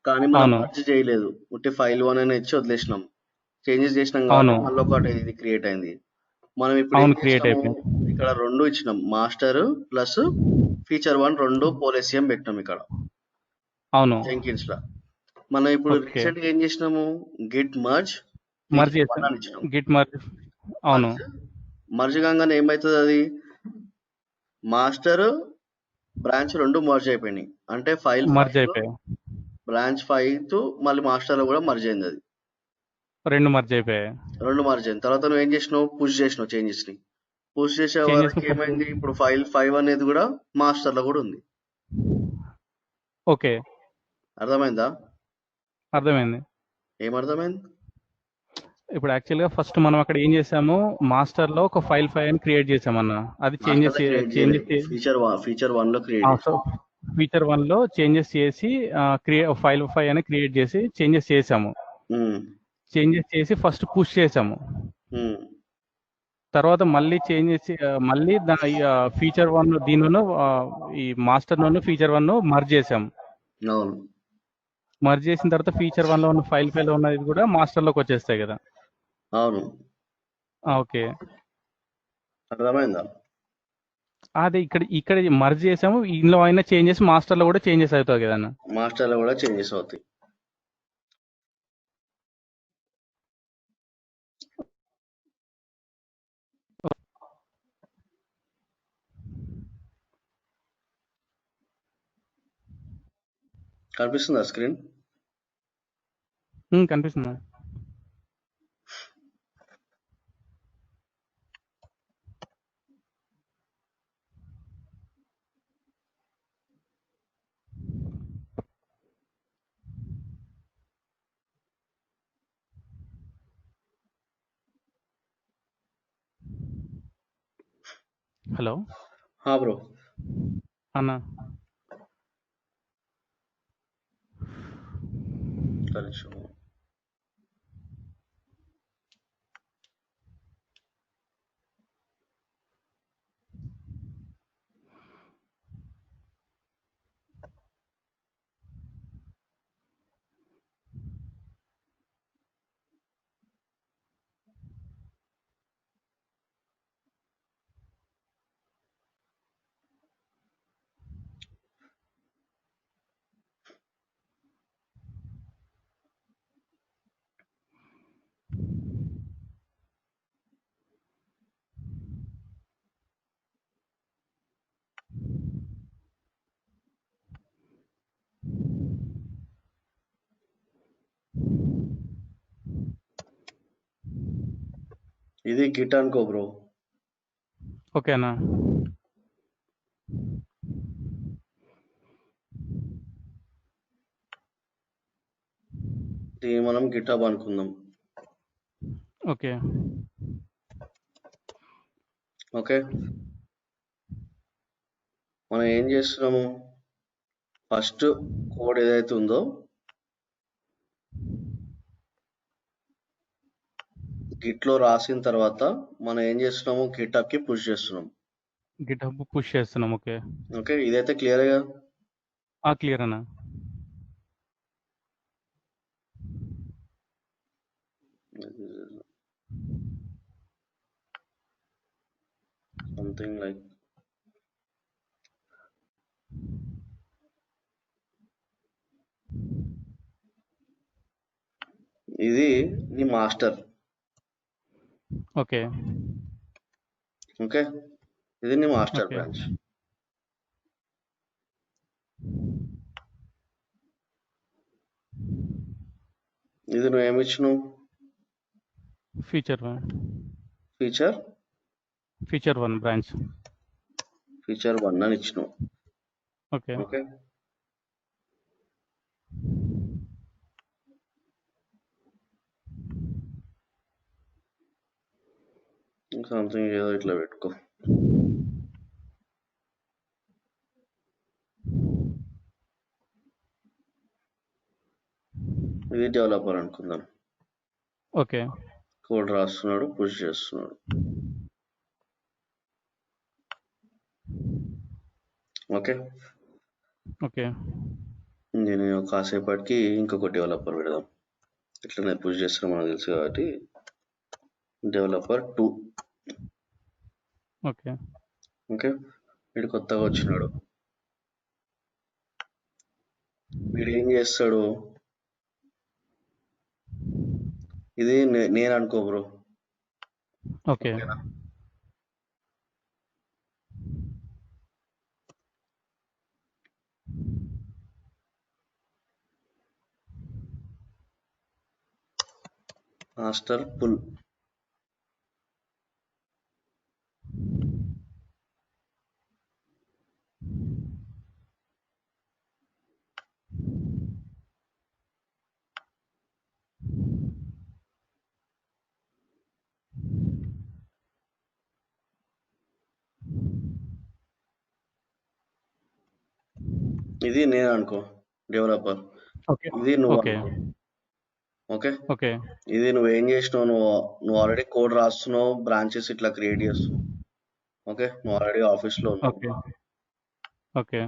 కానీ మనం మర్జ్ చేయలేదు, ఉట్టి ఫైల్ 1 అని ఇచ్చి వదిలేసినాం. చేంజెస్ చేసినాం కాబట్టి మళ్ళీ ఒకటి ఇది క్రియేట్ అయింది. మనం ఇప్పుడు క్రియేట్ అయిపోయింది. ఇక్కడ 2 ఇచ్చినాం, master plus feature 1 2 poll SCM పెట్టినాం ఇక్కడ. అవును, జెంకిన్స్ లా. మనం ఇప్పుడు రీసెంట్ గా ఏం చేసినాము, గిట్ మర్జ్ చేసాం. Git merge. అవును, మర్జ్ కాగానే ఏమైతుంది, అది మాస్టర్ బ్రాంచ్ 2 మర్జ్ అయిపోయినాయి. అంటే ఫైల్ మర్జ్ అయిపోయాయి. బ్రాంచ్ 5 మళ్ళీ మాస్టర్ లో కూడా మర్జ్ అయింది. అది 2 మర్జ్ అయిపోయాయి. 2 మర్జ్ అయిన తర్వాత నువ్వు ఏం చేసినావు, పుష్ చేసినావు చేంజెస్ ని. పుష్ చేసే వరకు ఏమైంది, ఇప్పుడు ఫైల్ 5 అనేది కూడా మాస్టర్ లో కూడా ఉంది. ఓకే. అర్థమైందా? అర్థమైంది. ఏమర్థమైంది? ఇప్పుడు యాక్చువల్‌గా ఫస్ట్ మనం అక్కడ ఏం చేసాము, మాస్టర్‌లో ఒక ఫైల్ అని క్రియేట్ చేసామన్న. అది మాస్టర్లో క్రియేట్ చేయలేదు, ఫీచర్ 1 లో క్రియేట్ చేసి. సో ఫీచర్ 1లో చేంజెస్ చేసి ఫైల్ 5 అని క్రియేట్ చేసి చేంజెస్ చేసాము. చేంజెస్ చేసి ఫస్ట్ పుష్ చేసాము. తర్వాత మళ్ళీ చేంజెస్ మళ్ళీ ఫీచర్ 1 దీనిను ఈ మాస్టర్ నన్ను ఫీచర్ 1 మర్జ్ చేసాము. అవును. మర్జ్ చేసిన తర్వాత ఫీచర్ 1 లో ఉన్న ఫైల్ ఉన్నది కూడా మాస్టర్లోకి వచ్చేస్తాయి కదా. అవును. ఓకే. అర్థమైందా? అదే ఇక్కడ మర్జ్ చేసాము, ఇందులో అయినా చేంజెస్ మాస్టర్లో కూడా చేంజెస్ అవుతాయి కదా అన్న. మాస్టర్లో కూడా చేంజెస్ అవుతాయి. కనిపిస్తుందా స్క్రీన్? కనిపిస్తుందా? హలో బ్రో అన్న. ఇది గిట్ అనుకో బ్రో. ఓకేనా? ఇది మనం గిటాబ్ అనుకుందాం. ఓకే. ఓకే, మనం ఏం చేస్తున్నాము, ఫస్ట్ కోడ్ ఏదైతే ఉందో గిట్లో రాసిన తర్వాత మనం ఏం చేస్తున్నాము, గిటబ్ కి పుష్ చేస్తున్నాం. గిటబ్ పుష్ చేస్తున్నాం. ఓకే. ఓకే, ఇదైతే క్లియర్ గా? క్లియర్ అన్న. సంథింగ్ లైక్ ఇది నీ మాస్టర్. ఓకే. ఓకే, ఇది నీ మాస్టర్ ఓకే. బ్రాంచ్. ఇది నువ్వు ఏమి ఇచ్చినావు, ఫీచర్ ఫీచర్ 1 బ్రాంచ్. ఫీచర్ 1 అని ఇచ్చినావు. ఓకే. ఓకే, సంథింగ్ ఏదో ఇట్లా పెట్టుకో. ఇది డెవలపర్ అనుకుందాం. ఓకే. కోడ్ రాస్తున్నాడు, పుష్ చేస్తున్నాడు. ఓకే. ఓకే. నేను కాసేపటికి ఇంకొక డెవలపర్ పెడదాం. ఇట్లా నేను పుష్ చేస్తున్నా మనకు తెలుసు కాబట్టి డెవలపర్ 2. ఓకే. ఓకే, వీడు కొత్తగా వచ్చినాడు. వీడు ఏం చేస్తాడు, ఇది నేను అనుకో బ్రో. ఓకే. Master pull. ఇది నేను అనుకో డెవలపర్, ఓకే. ఇది నువ్వు ఓకే. అనుకో. Okay, okay. ఇది నువ్వేం చేసినావు, నువ్వు ఆల్రెడీ కోడ్ రాస్తున్నావు, బ్రాంచెస్ ఇట్లా క్రియేట్ చేస్తున్నావు. ఓకే, నువ్వు ఆల్రెడీ ఆఫీస్లో ఉన్నావు. ఓకే. ఓకే.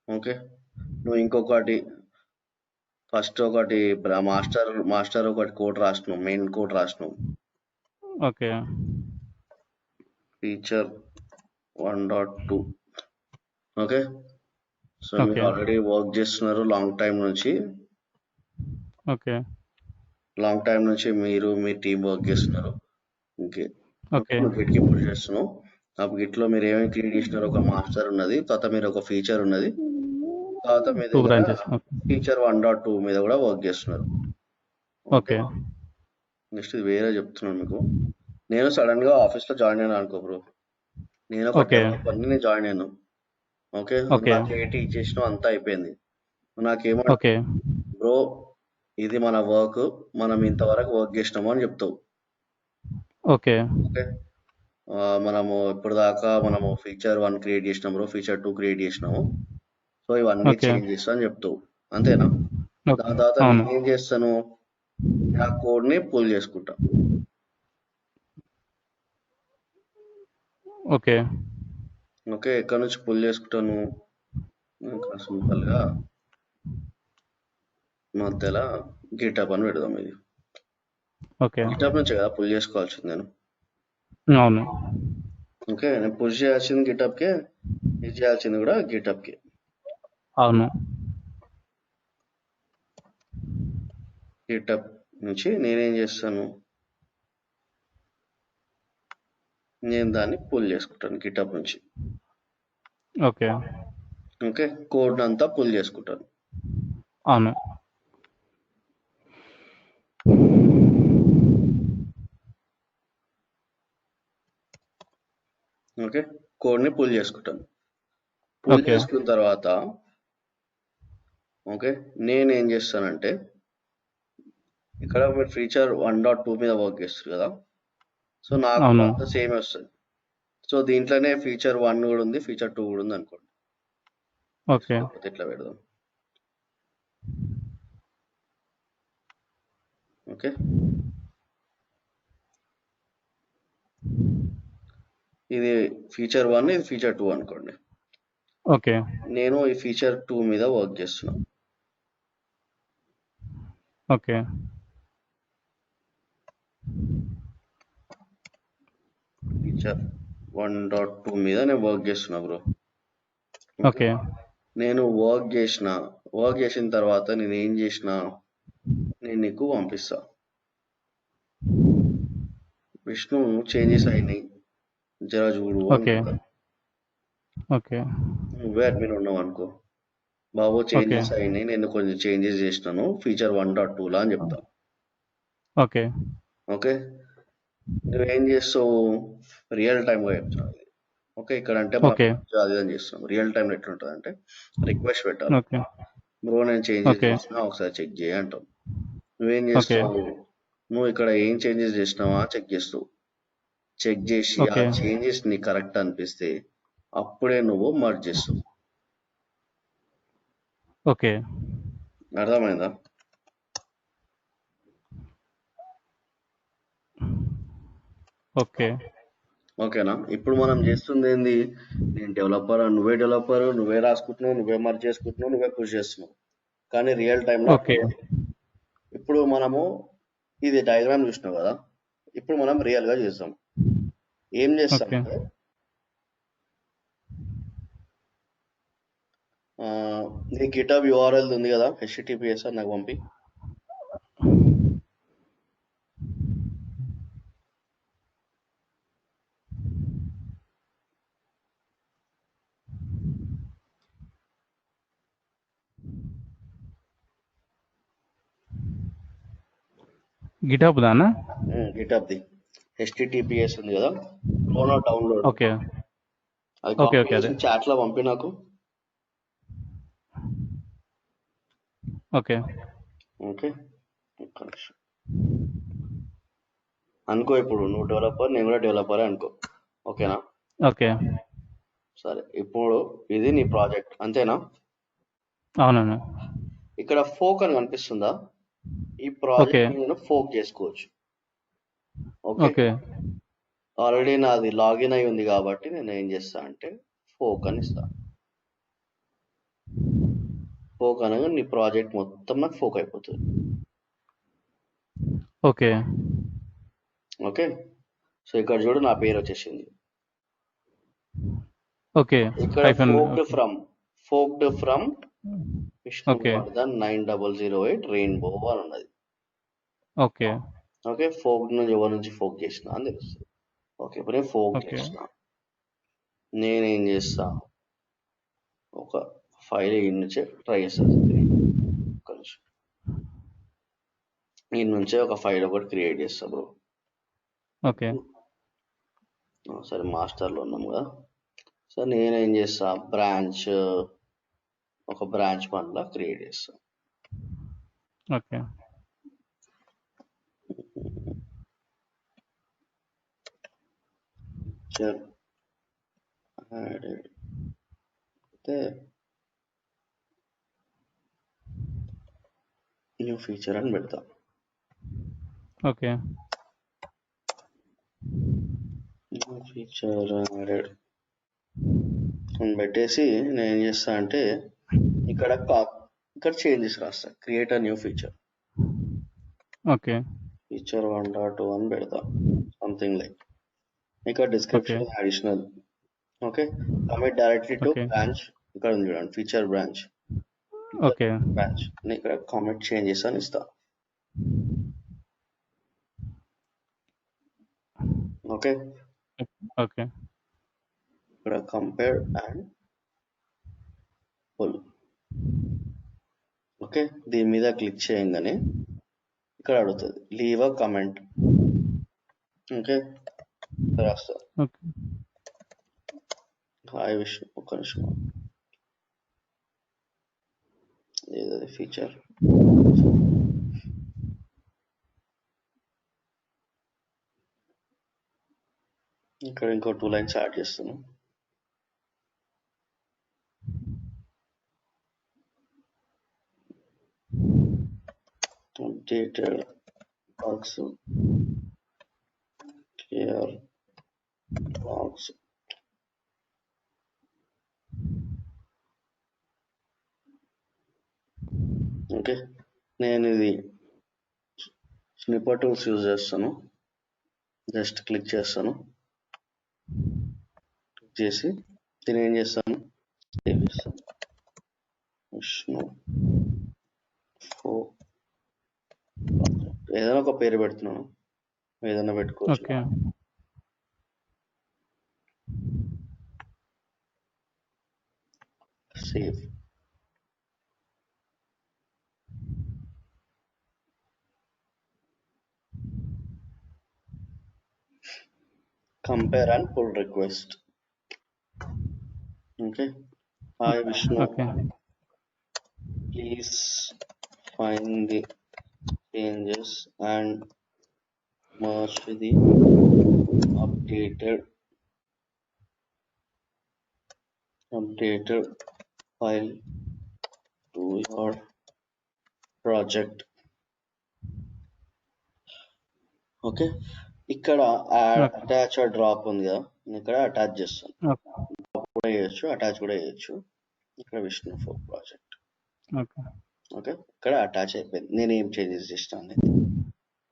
ఓకే, నువ్వు ఇంకొకటి ఫస్ట్ ఒకటి మాస్టర్ ఒకటి కోడ్ రాసినావు, మెయిన్ కోడ్ రాసినావు, ఓకే. ఫీచర్ 1.2. ఓకే, సో మీరు ఓకే. ఆల్రెడీ వర్క్ చేస్తున్నారు లాంగ్ టైం నుంచి. ఓకే. లాంగ్ టైం నుంచి మీరు మీ టీం వర్క్ చేస్తున్నారు. Okay, okay. నువ్వు గిట్కి పుష్ చేస్తున్నావు. ఆ గిట్లో మీరు ఏమేమి క్రియేట్ చేసినారు, ఒక మాస్టర్ ఉన్నది, తర్వాత మీరు ఒక ఫీచర్ ఉన్నది, తర్వాత మీ 2 దగ్గర బ్రాంచెస్. ఓకే. ఫీచర్ 1.2 మీద కూడా వర్క్ చేస్తున్నారు. ఓకే. నెక్స్ట్ ఇది వేరే చెప్తున్నాను మీకు. నేను సడన్ గా ఆఫీస్ లో జాయిన్ అయినా అనుకో బ్రో, నేను ఒక ఓకే. డెవలపర్ని నేను జాయిన్ అయ్యాను. Okay, okay. నాకు ఏంటి ఇచ్చేసినావు అంతా అయిపోయింది. నాకేమో ఓకే. బ్రో ఇది మన వర్క్, మనం ఇంతవరకు వర్క్ చేసినాము అని చెప్తావు. ఓకే. ఓకే, మనము ఇప్పుడు దాకా మనము ఫీచర్ 1 క్రియేట్ చేసినాం బ్రో, ఫీచర్ 2 క్రియేట్ చేసినాము, సో ఇవన్నీ ఓకే. చేంజ్ చేస్తా అని చెప్తావు. అంతేనా? ఓకే. దాని తర్వాత అవును. నేనేం చేస్తాను, ఆ కోడ్ ని పుల్ చేసుకుంటా. ఓకే. ఓకే, ఎక్కడి నుంచి పుల్ చేసుకుంటాను, ఇంకా సింపుల్ గా మధ్యలో గిటప్ అని పెడదాం. ఇది ఓకే. గిటప్ నుంచే కదా పుల్ చేసుకోవాల్సింది నేను. అవును. ఓకే, నేను పుష్ చేయాల్సింది గిటప్ కే, ఇది చేయాల్సింది కూడా గిటప్ కే. అవును. గిటప్ నుంచి నేనేం చేస్తాను, నేను దాన్ని పుల్ చేసుకుంటాను గిటప్ నుంచి. ఓకే. ఓకే, కోడ్ అంతా పుల్ చేసుకుంటాను. అవును. ఓకే, కోడ్ ని పుల్ చేసుకుంటాను. Pull okay. చేసుకున్న తర్వాత ఓకే, నేనేం చేస్తానంటే ఇక్కడ మీరు ఫీచర్ 1.2 మీద వర్క్ చేస్తారు కదా, సో నాకు అవును. అంతా సేమ్ వస్తుంది. సో దీంట్లోనే ఫీచర్ 1 కూడా ఉంది, ఫీచర్ 2 కూడా ఉంది అనుకోండి. ఓకే. లేకపోతే ఇట్లా పెడదాం. ఓకే, ఇది ఫీచర్ 1, ఇది ఫీచర్ 2 అనుకోండి. ఓకే. నేను ఈ ఫీచర్ 2 మీద వర్క్ చేస్తున్నా. ఓకే. ఫీచర్ 1.2 మీద నేను వర్క్ చేస్తున్నా బ్రో. ఓకే. నేను వర్క్ చేసిన తర్వాత నేను ఏం చేసిన, నేను నీకు పంపిస్తా. విష్ణు చేంజెస్ అయినాయి, జర చూడు అని ఓకే. చెప్తా. ఓకే. నువ్వే అడ్మిన్ ఉన్నావు అనుకో, బాబు ఓకే. చేంజెస్ అయినాయి, నేను కొంచెం చేంజెస్ చేసినాను ఫీచర్ 1.2 లా అని చెప్తా. ఓకే. ఓకే, నువ్వేం చేస్తావు, రియల్ టైమ్గా చెప్తావు ఇది. ఓకే, ఇక్కడ అంటే మనం ఓకే. అది అని చేస్తాం. రియల్ టైంలో ఎట్లుంటుంది అంటే రిక్వెస్ట్ పెట్టాలి, ఓకే. బ్రో నేను చేంజెస్ ఓకే. చేసినా ఒకసారి చెక్ చేయి అంటాం. నువ్వేం ఓకే. చేస్తావు, నువ్వు ఇక్కడ ఏం చేంజెస్ చేసినావా చెక్ చేస్తావు. చెక్ చేసి ఆ ఓకే. చేంజెస్ నీ కరెక్ట్ అనిపిస్తే అప్పుడే నువ్వు మర్జ్ చేస్తావు. ఓకే. అర్థమైందా? ఓకే. ఓకేనా? ఇప్పుడు మనం చేస్తుంది ఏంది, నేను డెవలపర్, నువ్వే రాసుకుంటున్నావు, నువ్వే మర్జ్ చేసుకుంటున్నావు, నువ్వే పుష్ చేస్తున్నావు, కానీ రియల్ టైంలో ఓకే. ఇప్పుడు మనము ఇది డయాగ్రామ్ చూసినావు కదా, ఇప్పుడు మనం రియల్ గా చేస్తాం. ఏం ఓకే. చేస్తామంటే నీ గిటబ్ యూఆర్ఎల్ ఉంది కదా, https అని నాకు పంపి. గిటప్ దానా? గిటబ్ ది https ఉంది కదా, క్రోనో డౌన్లోడ్, ఓకే. అది ఓకే. Copy okay. అదే. చేసి చాట్ లో పంపి నాకు. ఓకే. ఓకే, ఒక్క నిమిషం. అనుకో ఇప్పుడు నువ్వు డెవలపర్, నేను కూడా డెవలపర్ అనుకో. ఓకేనా? ఓకే. సరే, ఇప్పుడు ఇది నీ ప్రాజెక్ట్ అంతేనా? అవునన్నా. ఇక్కడ ఫోక్ అని కనిపిస్తుందా? ఈ ఓకే. ప్రాజెక్ట్ నేను ఫోక్ చేసుకోవచ్చు. Okay, okay. ఆల్రెడీ నాది లాగిన్ అయి ఉంది కాబట్టి నేను ఏం చేస్తా అంటే ఫోక్ అని ఇస్తా. ఫోక్ అనగా నీ ప్రాజెక్ట్ మొత్తం నాకు ఫోక్ అయిపోతుంది. ఓకే. ఓకే, సో ఇక్కడ చూడు నా పేరు వచ్చేసింది. ఓకే. ఇక్కడ hyphen. Forked from okay. Vishnuvardhan 9008 rainbow అని ఉన్నది. ఓకే. ఓకే, ఫోక్ నుంచి ఎవరి నుంచి ఫోక్ చేసిన అని తెలుస్తుంది. ఓకే, ఇప్పుడు నేను ఫోక్ ఓకే. చేసిన. నేనేం చేస్తా, ఒక ఫైల్ ఈ నుంచే ట్రై చేస్తాను. ఈ నుంచే ఒక ఫైల్ ఒకటి క్రియేట్ చేస్తా బ్రో. ఓకే. సరే, మాస్టర్లో ఉన్నాం కదా. సో నేనేం చేస్తా, ఒక బ్రాంచ్ మళ్ళా క్రియేట్ చేస్తా. ఓకే. అయితే న్యూ ఫీచర్ అని పెడతా. ఓకే. న్యూ ఫీచర్ యాడెడ్ అని పెట్టేసి నేను ఏం చేస్తా అంటే ఇక్కడ చేంజెస్ రాస్తా. Create a new feature. Okay. Feature 1.2 అని పెడతా, సంథింగ్ లైక్. ఇక్కడ description additional. Okay, commit directly two branch. ఇక్కడ ఉంది చూడండి, ఫీచర్ బ్రాంచ్. ఓకే. బ్రాంచ్ ఇక్కడ కామెంట్ చేంజెస్ అని ఇస్తా. ఓకే. ఓకే. ఇక్కడ కంపేర్ అండ్ పుల్. ఓకే, దీని మీద క్లిక్ చేయగానే ఇక్కడ అడుగుతుంది లీవ్ అ కమెంట్. ఓకే, రాస్తా. హాయ్ విష్ణు, ఒక్క నిమిషం. ఏదది ఫీచర్? ఇక్కడ ఇంకో 2 లైన్స్ యాడ్ చేస్తున్నాను. Updated box clear box. Okay, నేను ఇది స్నిప్పర్ టూల్స్ యూజ్ చేస్తాను. జస్ట్ క్లిక్ చేస్తాను. క్లిక్ చేసి దీన్ని ఏం చేస్తాను, సేవ్ చేస్తాను. విష్ణు ఏదైనా ఒక పేరు పెడుతున్నాను, ఏదైనా పెట్టుకోవచ్చు. Save. Compare and pull request. Okay. Hi Vishnu. Okay. Please find the changes and merge the updated file to your project. Okay, ఇక్కడ అటాచ్ డ్రాప్ ఉంది కదా, నేను ఇక్కడ అటాచ్ చేస్తాను. డ్రాప్ కూడా చేయొచ్చు, అటాచ్ కూడా చేయొచ్చు. ఇక్కడ విష్ణు ఫోక్ ప్రాజెక్ట్. ఓకే, ఇక్కడ అటాచ్ అయిపోయింది. నేను ఏం చేంజెస్ చేస్తాను.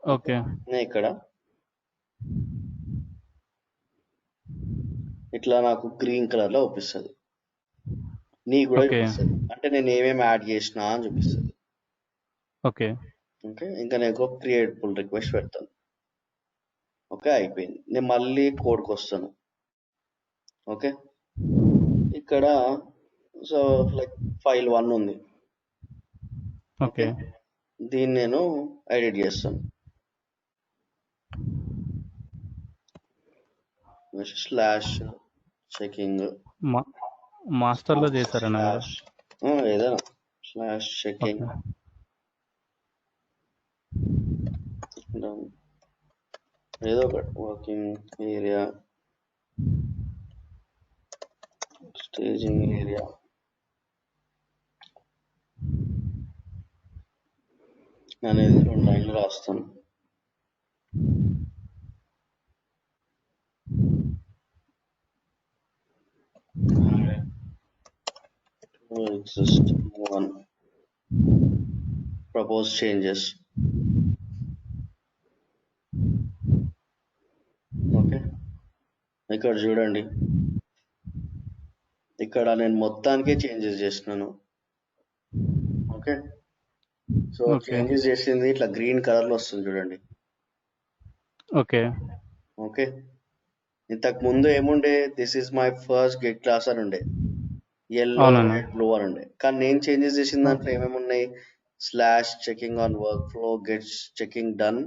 ఓకే, నేను ఇక్కడ ఇట్లా నాకు గ్రీన్ కలర్ లో చూపిస్తుంది, నీకు కూడా చూపిస్తుంది. అంటే నేను ఏమేమి యాడ్ చేసినా అని చూపిస్తుంది. ఓకే. ఓకే, ఇంకా నేను క్రియేట్ పుల్ రిక్వెస్ట్ పెడతాను. ఓకే, అయిపోయింది. నేను మళ్ళీ కోడ్కి వస్తాను. ఓకే, ఇక్కడ సో లైక్ ఫైల్ 1 ఉంది. ఓకే, దీన్ని నేను ఎడిట్ చేస్తాను. స్లాష్ చెకింగ్ మాస్టర్ లో చేశారన్నా, ఏదైనా స్లాష్ చెకింగ్ ఏదో ఒకటి, వర్కింగ్ ఏరియా, స్టేజింగ్ ఏరియా, అనేది 2 లైన్లు రాస్తాను. Exist one proposed changes. Okay, ఇక్కడ చూడండి, ఇక్కడ నేను మొత్తానికే చేంజెస్ చేసినాను. ఓకే, సో చేంజెస్ చేసింది ఇట్లా గ్రీన్ కలర్ లో వస్తుంది చూడండి. ఓకే ఓకే, ఇంతకు ముందు ఏముండే, this is my first get class అని ఉండే, ఎల్లో రెడ్ బ్లూ అని ఉండే. కానీ నేను చేంజెస్ చేసిన దాంట్లో ఏమేమి ఉన్నాయి, slash checking on work flow, gets checking done,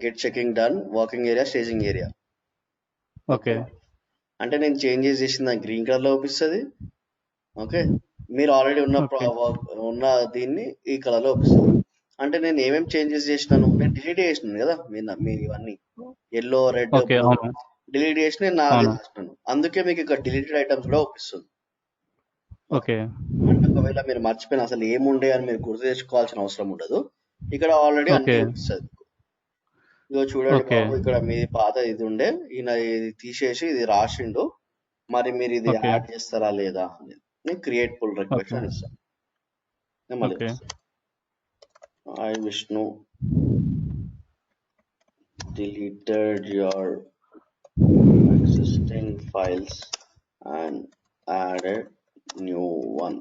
get checking done, working area, staging area. Okay, అంటే నేను చేంజెస్ చేసిన గ్రీన్ కలర్ లో చూపిస్తుంది. ఓకే, మీరు ఆల్రెడీ ఉన్న దీన్ని ఈ కలర్ లో చూపిస్తుంది. అంటే నేను ఏమేమి చేంజెస్ చేసినాను, నేను డిలీట్ చేసినాను కదా మీరు ఇవన్నీ ఎల్లో రెడ్ డిలీట్ చేసి నేను నాలుగు చేసినాను. అందుకే మీకు ఇక్కడ డిలీటెడ్ ఐటమ్స్ కూడా చూపిస్తుంది. ఓకే, అంటే ఒకవేళ మీరు మర్చిపోయిన అసలు ఏముండే అని మీరు గుర్తు తెచ్చుకోవాల్సిన అవసరం ఉండదు, ఇక్కడ ఆల్రెడీ అన్ని చూపిస్తుంది. ఇదిగో చూడండి బాబు, ఇక్కడ మీది పాత ఇది ఉండే, ఈయన ఇది తీసేసి ఇది రాసిండు, మరి మీరు ఇది యాడ్ చేస్తారా లేదా అనేది. నేను క్రియేట్ పుల్ రిక్వెస్ట్ అని ఇస్తాను. మళ్ళీ I Vishnu deleted your existing files and added new one.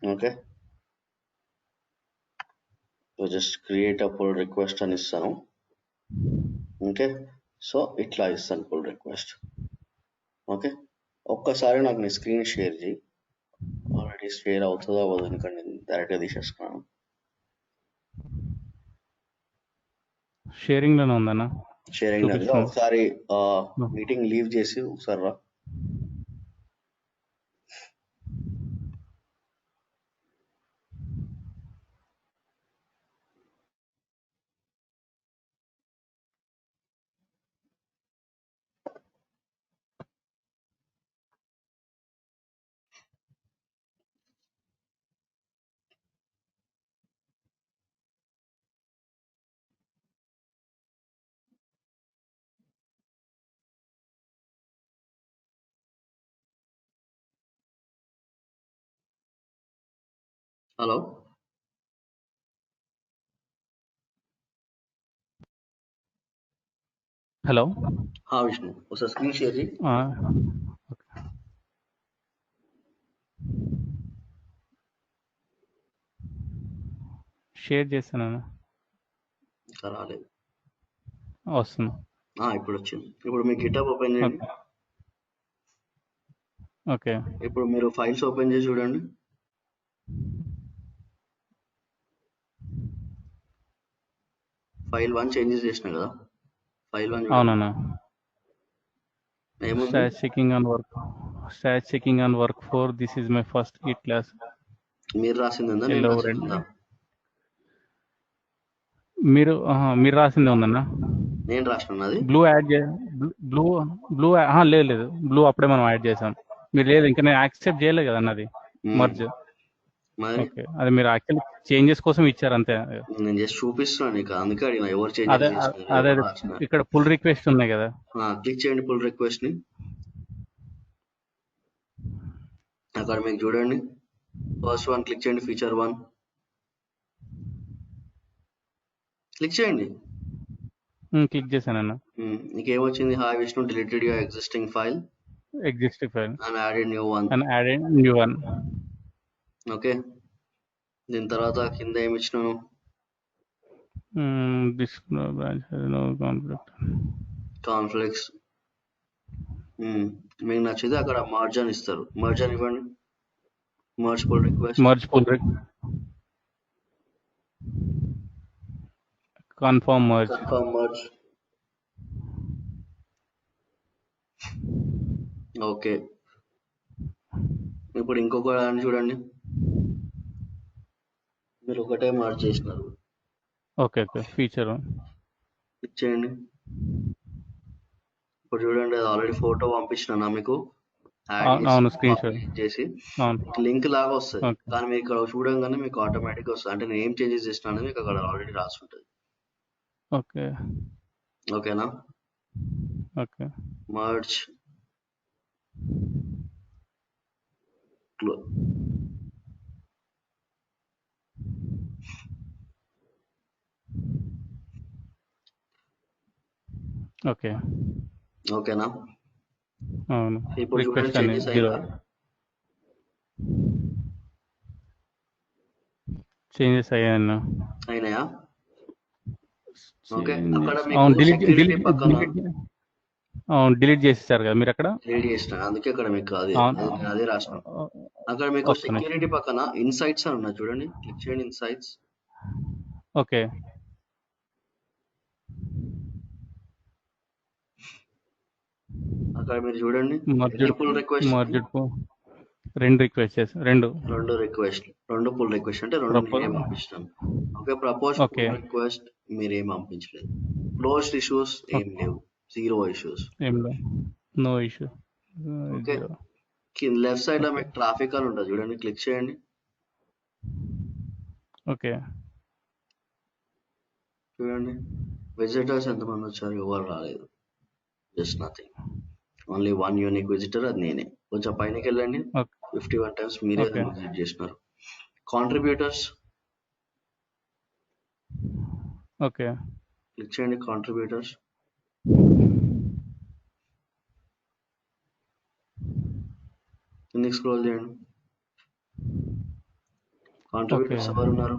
Okay, so just create a pull request అని ఇస్తాను. ఓకే, సో ఇట్లా ఇస్తాను పుల్ రిక్వెస్ట్. ఓకే, ఒక్కసారి నాకు నీ స్క్రీన్ షేర్ చేయి. ఆల్రెడీ షేర్ అవుతుందో అవ్వదు, ఎందుకంటే నేను డైరెక్ట్గా తీసేసుకున్నాను. షేరింగ్ లోనే ఉందన్న. షేరింగ్ లో ఒకసారి మీటింగ్ లీవ్ చేసి ఒకసారి రా. హలో, హలో విష్ణు, ఒకసారి స్క్రీన్ షేర్ చేయి. షేర్ చేస్తాను. రాలేదు, వస్తుంది. ఇప్పుడు వచ్చింది. ఇప్పుడు మీ గిటప్ ఓపెన్ చేయండి. ఓకే, ఇప్పుడు మీరు ఫైల్స్ ఓపెన్ చేసి చూడండి. ఫైల్ 1 చేంజెస్ చేసిన కదా, ఫైల్ 1 అవునన్నా. ఏముంది, start checking on work 4, this is my first Git class. మీరు రాసింది ఉందా, నేను రాసింది ఉందా? మీరు రాసిందే ఉందన్నా. నేను రాసినది బ్లూ యాడ్ బ్లూ లేదు, బ్లూ అప్పుడే మనం యాడ్ చేసాం. మీరు లేదు, ఇంకా నేను యాక్సెప్ట్ చేయలేదు కదా అన్నది మర్జ్. ఓకే, అది మీరు యాక్చువల్లీ చేంజెస్ కోసం ఇచ్చారు అంతే. నేను జస్ట్ చూపిస్తున్నాను నీకు, అందుకే అడిగిన ఎవరు అదే ఇక్కడ పుల్ రిక్వెస్ట్ ఉన్నాయి కదా, క్లిక్ చేయండి పుల్ రిక్వెస్ట్ ని. అక్కడ మీకు చూడండి, ఫస్ట్ వన్ క్లిక్ చేయండి, ఫీచర్ 1 క్లిక్ చేయండి. క్లిక్ చేశానన్న. నీకేమొచ్చింది, hi Vishnu deleted your existing file and added new one. Okay, దీని తర్వాత కింద ఏమి ఇచ్చినాను, కాన్ఫ్లిక్ట్స్. మీకు నచ్చితే అక్కడ మర్జ్ అని ఇస్తారు, మర్జ్ అని ఇవ్వండి. Merge pull request, confirm merge. Okay, ఇప్పుడు ఇంకొక దాన్ని చూడండి, మీరు ఒకటే మర్జ్ చేసినారు. ఓకే, ఫీచర్ క్లిక్ చేయండి. ఇప్పుడు చూడండి, అది ఆల్రెడీ ఫోటో పంపించినా మీకు, యాడ్ అవును, చేసి స్క్రీన్ షాట్. కాపీ చేసి అవును. లింక్ లాగా వస్తుంది. ఓకే. కానీ మీరు ఇక్కడ చూడంగానే మీకు ఆటోమేటిక్ వస్తుంది. అంటే నేను ఏం చేంజెస్ చేసిన అనేది మీకు అక్కడ ఆల్రెడీ రాసి ఉంటుంది. ఓకే. ఓకేనా? ఓకే. Merge okay. ఓకేనా? అవును. ఇప్పుడు చూడండి రిక్వెస్ట్ అని చేంజెస్ 0 అయిందా? చేంజెస్ అయ్యాయన్న. అయినాయా? ఓకే. అక్కడ చేంజెస్ మీకు అవును. సెక్యూరిటీ పక్కన డిలీట్ చేసేసారు కదా మీరు అక్కడ. డిలీట్ చేసిన, అందుకే అక్కడ మీకు అది అవును. నేను అదే రాసిన. అక్కడ మీకు ఒక్క నిమిషం. సెక్యూరిటీ పక్కన ఇన్సైట్స్ అని ఉన్నది చూడండి, క్లిక్ చేయండి ఇన్సైట్స్. ఓకే. అక్కడ మీరు చూడండి పుల్ రిక్వెస్ట్, రెండు రిక్వెస్ట్ చేసి రెండు పుల్ రిక్వెస్ట్ అంటే రెండు నేనే పంపించాను. Okay. Propose okay. Pull request మీరేం పంపించలేదు. క్లోజ్డ్ ఇష్యూస్ ఏం లేవు, 0 issues. No issue. Okay. Left side లో మీకు ట్రాఫిక్ అని ఉంటుంది చూడండి, క్లిక్ చేయండి. ఓకే. చూడండి విజిటర్స్ ఎంతమంది వచ్చారు, ఎవరు రాలేదు, just nothing, only 1 unique visitor, అది నేనే. కొంచెం పైనకి వెళ్ళండి, 51 టైమ్స్ మీరే విజిట్ చేసినారు. Contributors okay. క్లిక్ చేయండి, కాంట్రిబ్యూటర్స్. కిందికి స్క్రోల్ చేయండి. కాంట్రిబ్యూటర్స్ ఎవరు ఉన్నారు?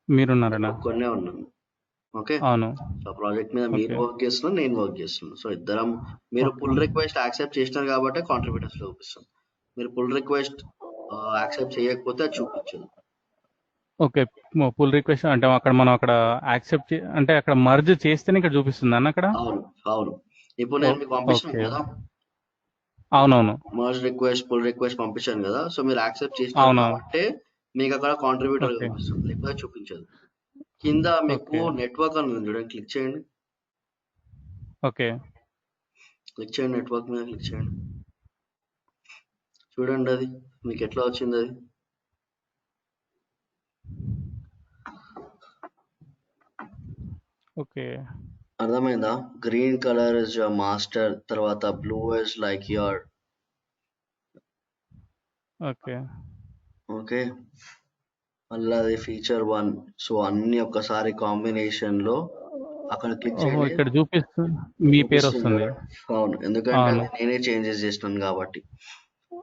మీరున్నారన్నా? ఒక్కనే ఉన్నాను. ఓకే. అవును. సో ప్రాజెక్ట్ మీద మీరు వర్క్ చేస్తున్నారు, నేను వర్క్ చేస్తున్నాను. సో ఇద్దరం, మీరు పుల్ రిక్వెస్ట్ యాక్సెప్ట్ చేసినారు కాబట్టి కాంట్రిబ్యూటర్స్ లో చూపిస్తాం. మీరు పుల్ రిక్వెస్ట్ యాక్సెప్ట్ చేయకపోతే అది చూపించదు. ఓకే. పుల్ రిక్వెస్ట్ అంటే అక్కడ మనం అక్కడ యాక్సెప్ట్ అంటే అక్కడ మర్జ్ చేస్తేనే ఇక్కడ చూపిస్తుంది అన్న అక్కడ. అవును. ఇప్పుడు నేను మీకు పంపించాను కదా, అవునవును, మర్జ్ రిక్వెస్ట్ పుల్ రిక్వెస్ట్ పంపించాను కదా. సో మీరు యాక్సెప్ట్ చేసినారు కాబట్టి మీకు అక్కడ కాంట్రిబ్యూటర్ కనిపిస్తుంది, లేకపోతే చూపించదు. కింద మీకు నెట్వర్క్ అని ఉంది చూడండి, క్లిక్ చేయండి. ఓకే. క్లిక్ చేయండి, నెట్వర్క్ మీద క్లిక్ చేయండి. చూడండి అది మీకు ఎట్లా వచ్చింది అది. ఓకే. అర్థమైందా? Green colour is your master, తర్వాత blue is like your. Okay. మళ్ళీ అది ఫీచర్ 1. సో అన్ని ఒక్కసారి కాంబినేషన్ లో అక్కడ క్లిక్ చేయండి, ఇక్కడ చూపిస్తుంది మీ పేరు వస్తుంది. అవును, ఎందుకంటే నేనే చేంజెస్ చేస్తున్నాను కాబట్టి.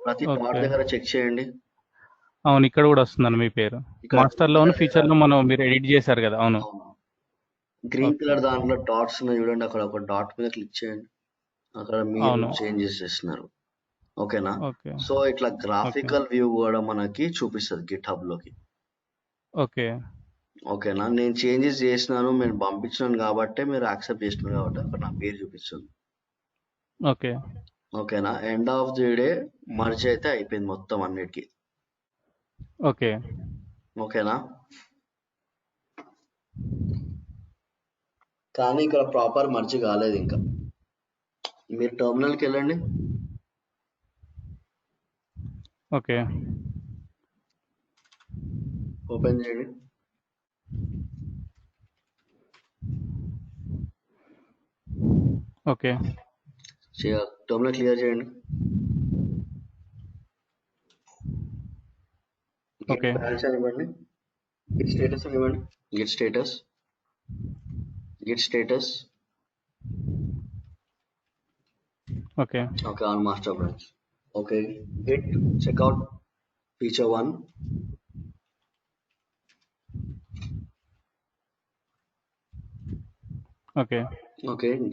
ప్రతి డాట్ దగ్గర చెక్ చేయండి. అవును, ఇక్కడ కూడా వస్తుందండి మీ పేరు. మాస్టర్ లో ఫీచర్ లో మీరు ఎడిట్ చేశారు కదా. అవును. గ్రీన్ కలర్ దాంట్లో డాట్స్ ఉన్నాయి చూడండి, అక్కడ ఒక డాట్ మీద క్లిక్ చేయండి, అక్కడ మీరు చేంజెస్ చేస్తున్నారు. ఓకేనా? సో ఇట్లా గ్రాఫికల్ వ్యూ కూడా మనకి చూపిస్తుంది గిట్ హబ్ లోకి. ఓకేనా? నేను చేంజెస్ చేసినాను, నేను పంపించినాను కాబట్టి మీరు యాక్సెప్ట్ చేసినారు కాబట్టి అక్కడ నా పేరు చూపిస్తుంది. ఓకేనా? End of the day merge అయితే అయిపోయింది మొత్తం అన్నిటికీ. ఓకేనా? కానీ ఇక్కడ ప్రాపర్ మర్జ్ కాలేదు ఇంకా. మీరు టెర్మినల్కి వెళ్ళండి. ఓపెన్ చేయండి. టెర్మినల్ క్లియర్ చేయండి. ఇవ్వండి, గిట్ స్టేటస్ ఇవ్వండి. Git status okay on master branch. Okay. Git checkout feature 1. Okay.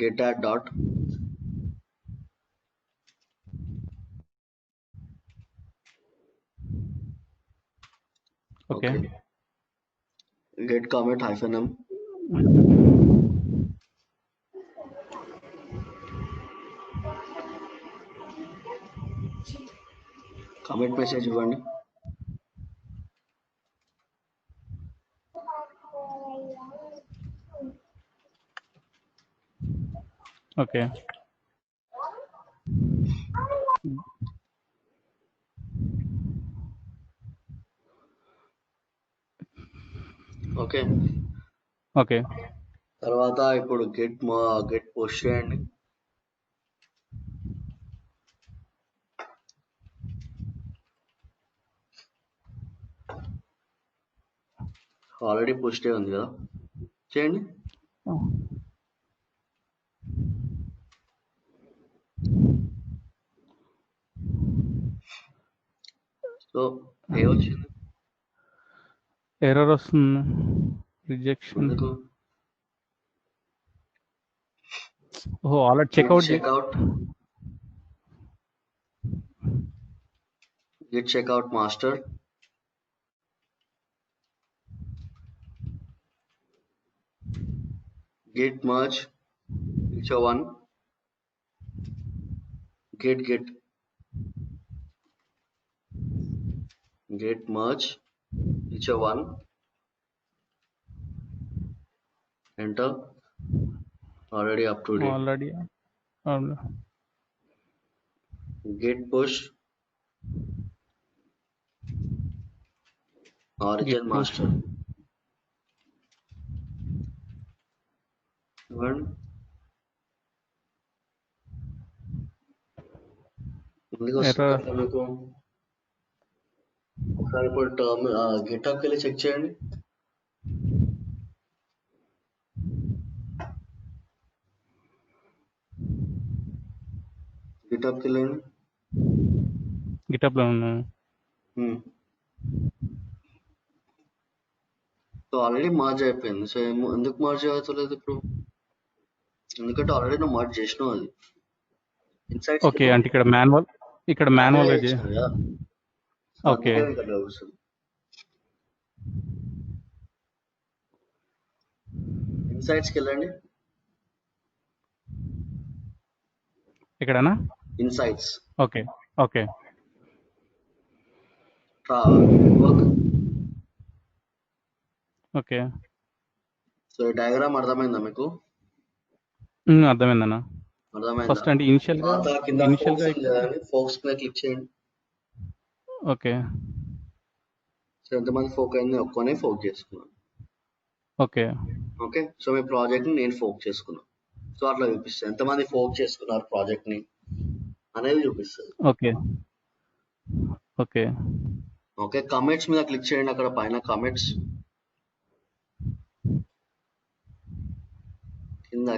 Git add dot. Okay. Git comment -m. Comment message ఇవ్వండి. Okay, okay. తర్వాత ఇప్పుడు గెట్ పోస్ట్ చేయండి. ఆల్రెడీ పోస్టే ఉంది కదా, చేయండి. సో ఏమొచ్చింది? ఎర్రర్ వస్తుంది, రిజెక్షన్. ఎందుకు? ఓహో, already checkout. Git checkout master. Git merge feature 1. Git merge feature 1. Enter. Already up to date. Already Git push origin master. మీకు ఒకసారి ఇప్పుడు టర్మ్ గిటప్కి వెళ్ళి చెక్ చేయండి. గిటప్కి వెళ్ళండి. గిటప్ లో ఉన్నాను. సో ఆల్రెడీ మార్జ్ అయిపోయింది. సో ఎందుకు మార్జ్ అవుతలేదు ఇప్పుడు? ఎందుకంటే ఆల్రెడీ నువ్వు మార్జ్ చేసినావు అది. ఇన్సైట్స్ ఓకే, అంటే ఇక్కడ మాన్యువల్ ఓకే. ఇన్సైట్స్కి వెళ్ళండి. ఇక్కడనా? Insights. Okay okay. Okay. So ఈ డయాగ్రామ్ అర్థమైందా మీకు? అర్థమైందన్నా. ఫస్ట్ అంటే ఇనిషియల్ గా ఫోక్స్ మీద క్లిక్ చేయండి. ఓకే. సో ఎంతమంది ఫోక్ అయింది? ఒక్కనే ఫోక్ చేసుకున్నాను. Okay okay. సో మీ ప్రాజెక్ట్ ని నేను ఫోక్ చేసుకున్నాను. సో అట్లా చూపిస్తుంది ఎంతమంది ఫోక్ చేసుకున్నారు ప్రాజెక్ట్ ని అనేది చూపిస్తుంది. Okay okay okay. కమెంట్స్ మీద క్లిక్ చేయండి. అక్కడ పైన కమెంట్స్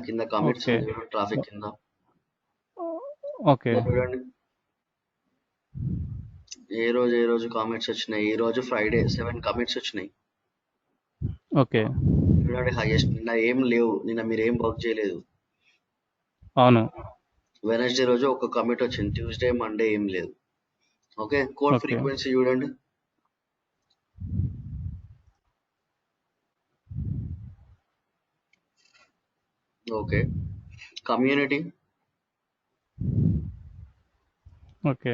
కింద కమెంట్స్ ట్రాఫిక్ కింద. ఓకే. చూడండి ఏ రోజు కామెంట్స్ వచ్చినాయి. ఈ రోజు ఫ్రైడే 7 కామెంట్స్ వచ్చినాయి. ఓకే. చూడండి హైయెస్ట్. నిన్న ఏం లేవు, నిన్న మీరు ఏం వర్క్ చేయలేదు. అవును. వెనస్డే రోజు ఒక కమిట్ వచ్చింది. ట్యూస్డే మండే ఏం లేదు. ఓకే. కోడ్ ఫ్రీక్వెన్సీ చూడండి. ఓకే. కమ్యూనిటీ. ఓకే.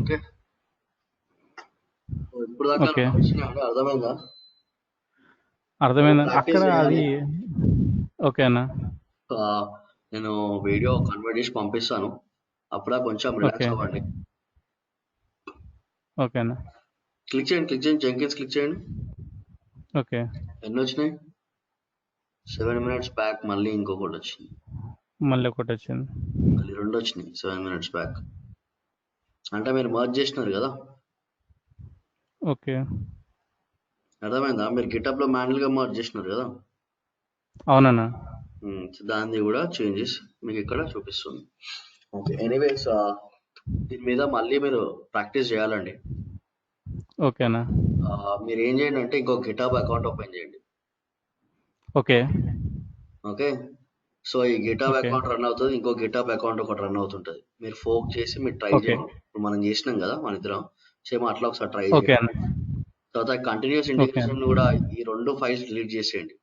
ఓకే. ఇప్పుడు దాకా అర్థమైందా? అర్థమైందా? అక్కడ అది ఓకే అన్న. నేను వీడియో కన్వర్ట్ చేసి పంపిస్తాను. అప్పుడా కొంచెం రిలాక్స్ అవ్వండి. ఓకే అన్న. క్లిక్ చేయండి జెంకిన్స్ క్లిక్ చేయండి. ఓకే. ఎన్ని వచ్చినాయి? 7 minutes బ్యాక్ మళ్ళీ ఇంకొకటి వచ్చింది. మళ్ళీ ఒకటి వచ్చింది. మళ్ళీ 2 వచ్చినాయి 7 minutes బ్యాక్. అంటే మీరు మర్జ్ చేసినారు కదా. ఓకే. అర్థమైందా? మీరు గిటప్ లో మాన్యువల్ గా మర్జ్ చేసినారు కదా. అవునన్నా. దాన్ని కూడా చేంజెస్ మీకు ఇక్కడ చూపిస్తుంది. ఓకే. ఎనీవేస్ దీని మీద మళ్ళీ మీరు ప్రాక్టీస్ చేయాలండి. ఓకేనా? మీరు ఏం చేయండి అంటే ఇంకో గిటాబ్ అకౌంట్ ఓపెన్ చేయండి. ఓకే. ఓకే. సో ఈ గిటాబ్ అకౌంట్ రన్ అవుతుంది, ఇంకో గిటాబ్ అకౌంట్ ఒకటి రన్ అవుతుంటది. మీరు ఫోక్ చేసి మీరు ట్రై చేయండి. ఇప్పుడు మనం చేసినాం కదా మన ఇద్దరం, సేమ్ అట్లా ఒకసారి ట్రై చేయండి. తర్వాత కంటిన్యూస్ ఇంటిగ్రేషన్ కూడా ఈ 2 ఫైల్స్ డిలీట్ చేసేయండి.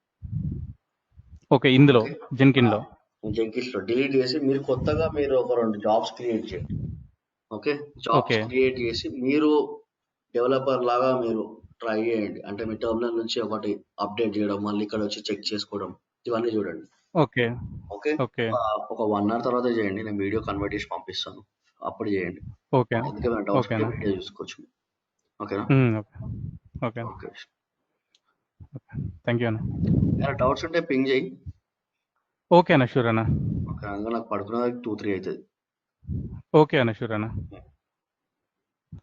ఓకే. ఇందులో జెన్కిన్స్ లో డిలీట్ చేసి మీరు కొత్తగా మీరు ఒక 2 జాబ్స్ క్రియేట్ చేయండి. ఓకే. జాబ్స్ క్రియేట్ చేసి మీరు డెవలపర్ లాగా మీరు ట్రై చేయండి. అంటే మీ టర్మినల్ నుంచి ఒకటి అప్డేట్ చేయడం, మళ్ళీ ఇక్కడ వచ్చి చెక్ చేసుకోవడం, ఇవన్నీ చూడండి. ఓకే. ఓకే. ఒక 1 hour తర్వాత చేయండి. నేను వీడియో కన్వర్ట్ చేసి పంపిస్తాను. అప్పుడు చేయండి. ఓకే ఎందుకంటే డౌట్స్ ఓకేనా ఉంటే చూసుకోవచ్చు. ఓకేనా? Okay okay. థ్యాంక్ యూ అన్న. ఏమైనా డౌట్స్ ఉంటే పింగ్ చేయి. ఓకే అన్న షూర్ అన్న. ఓకే, అందులో నాకు పడుకున్న 2-3 అవుతుంది. ఓకే అన్న షూర్ అన్న.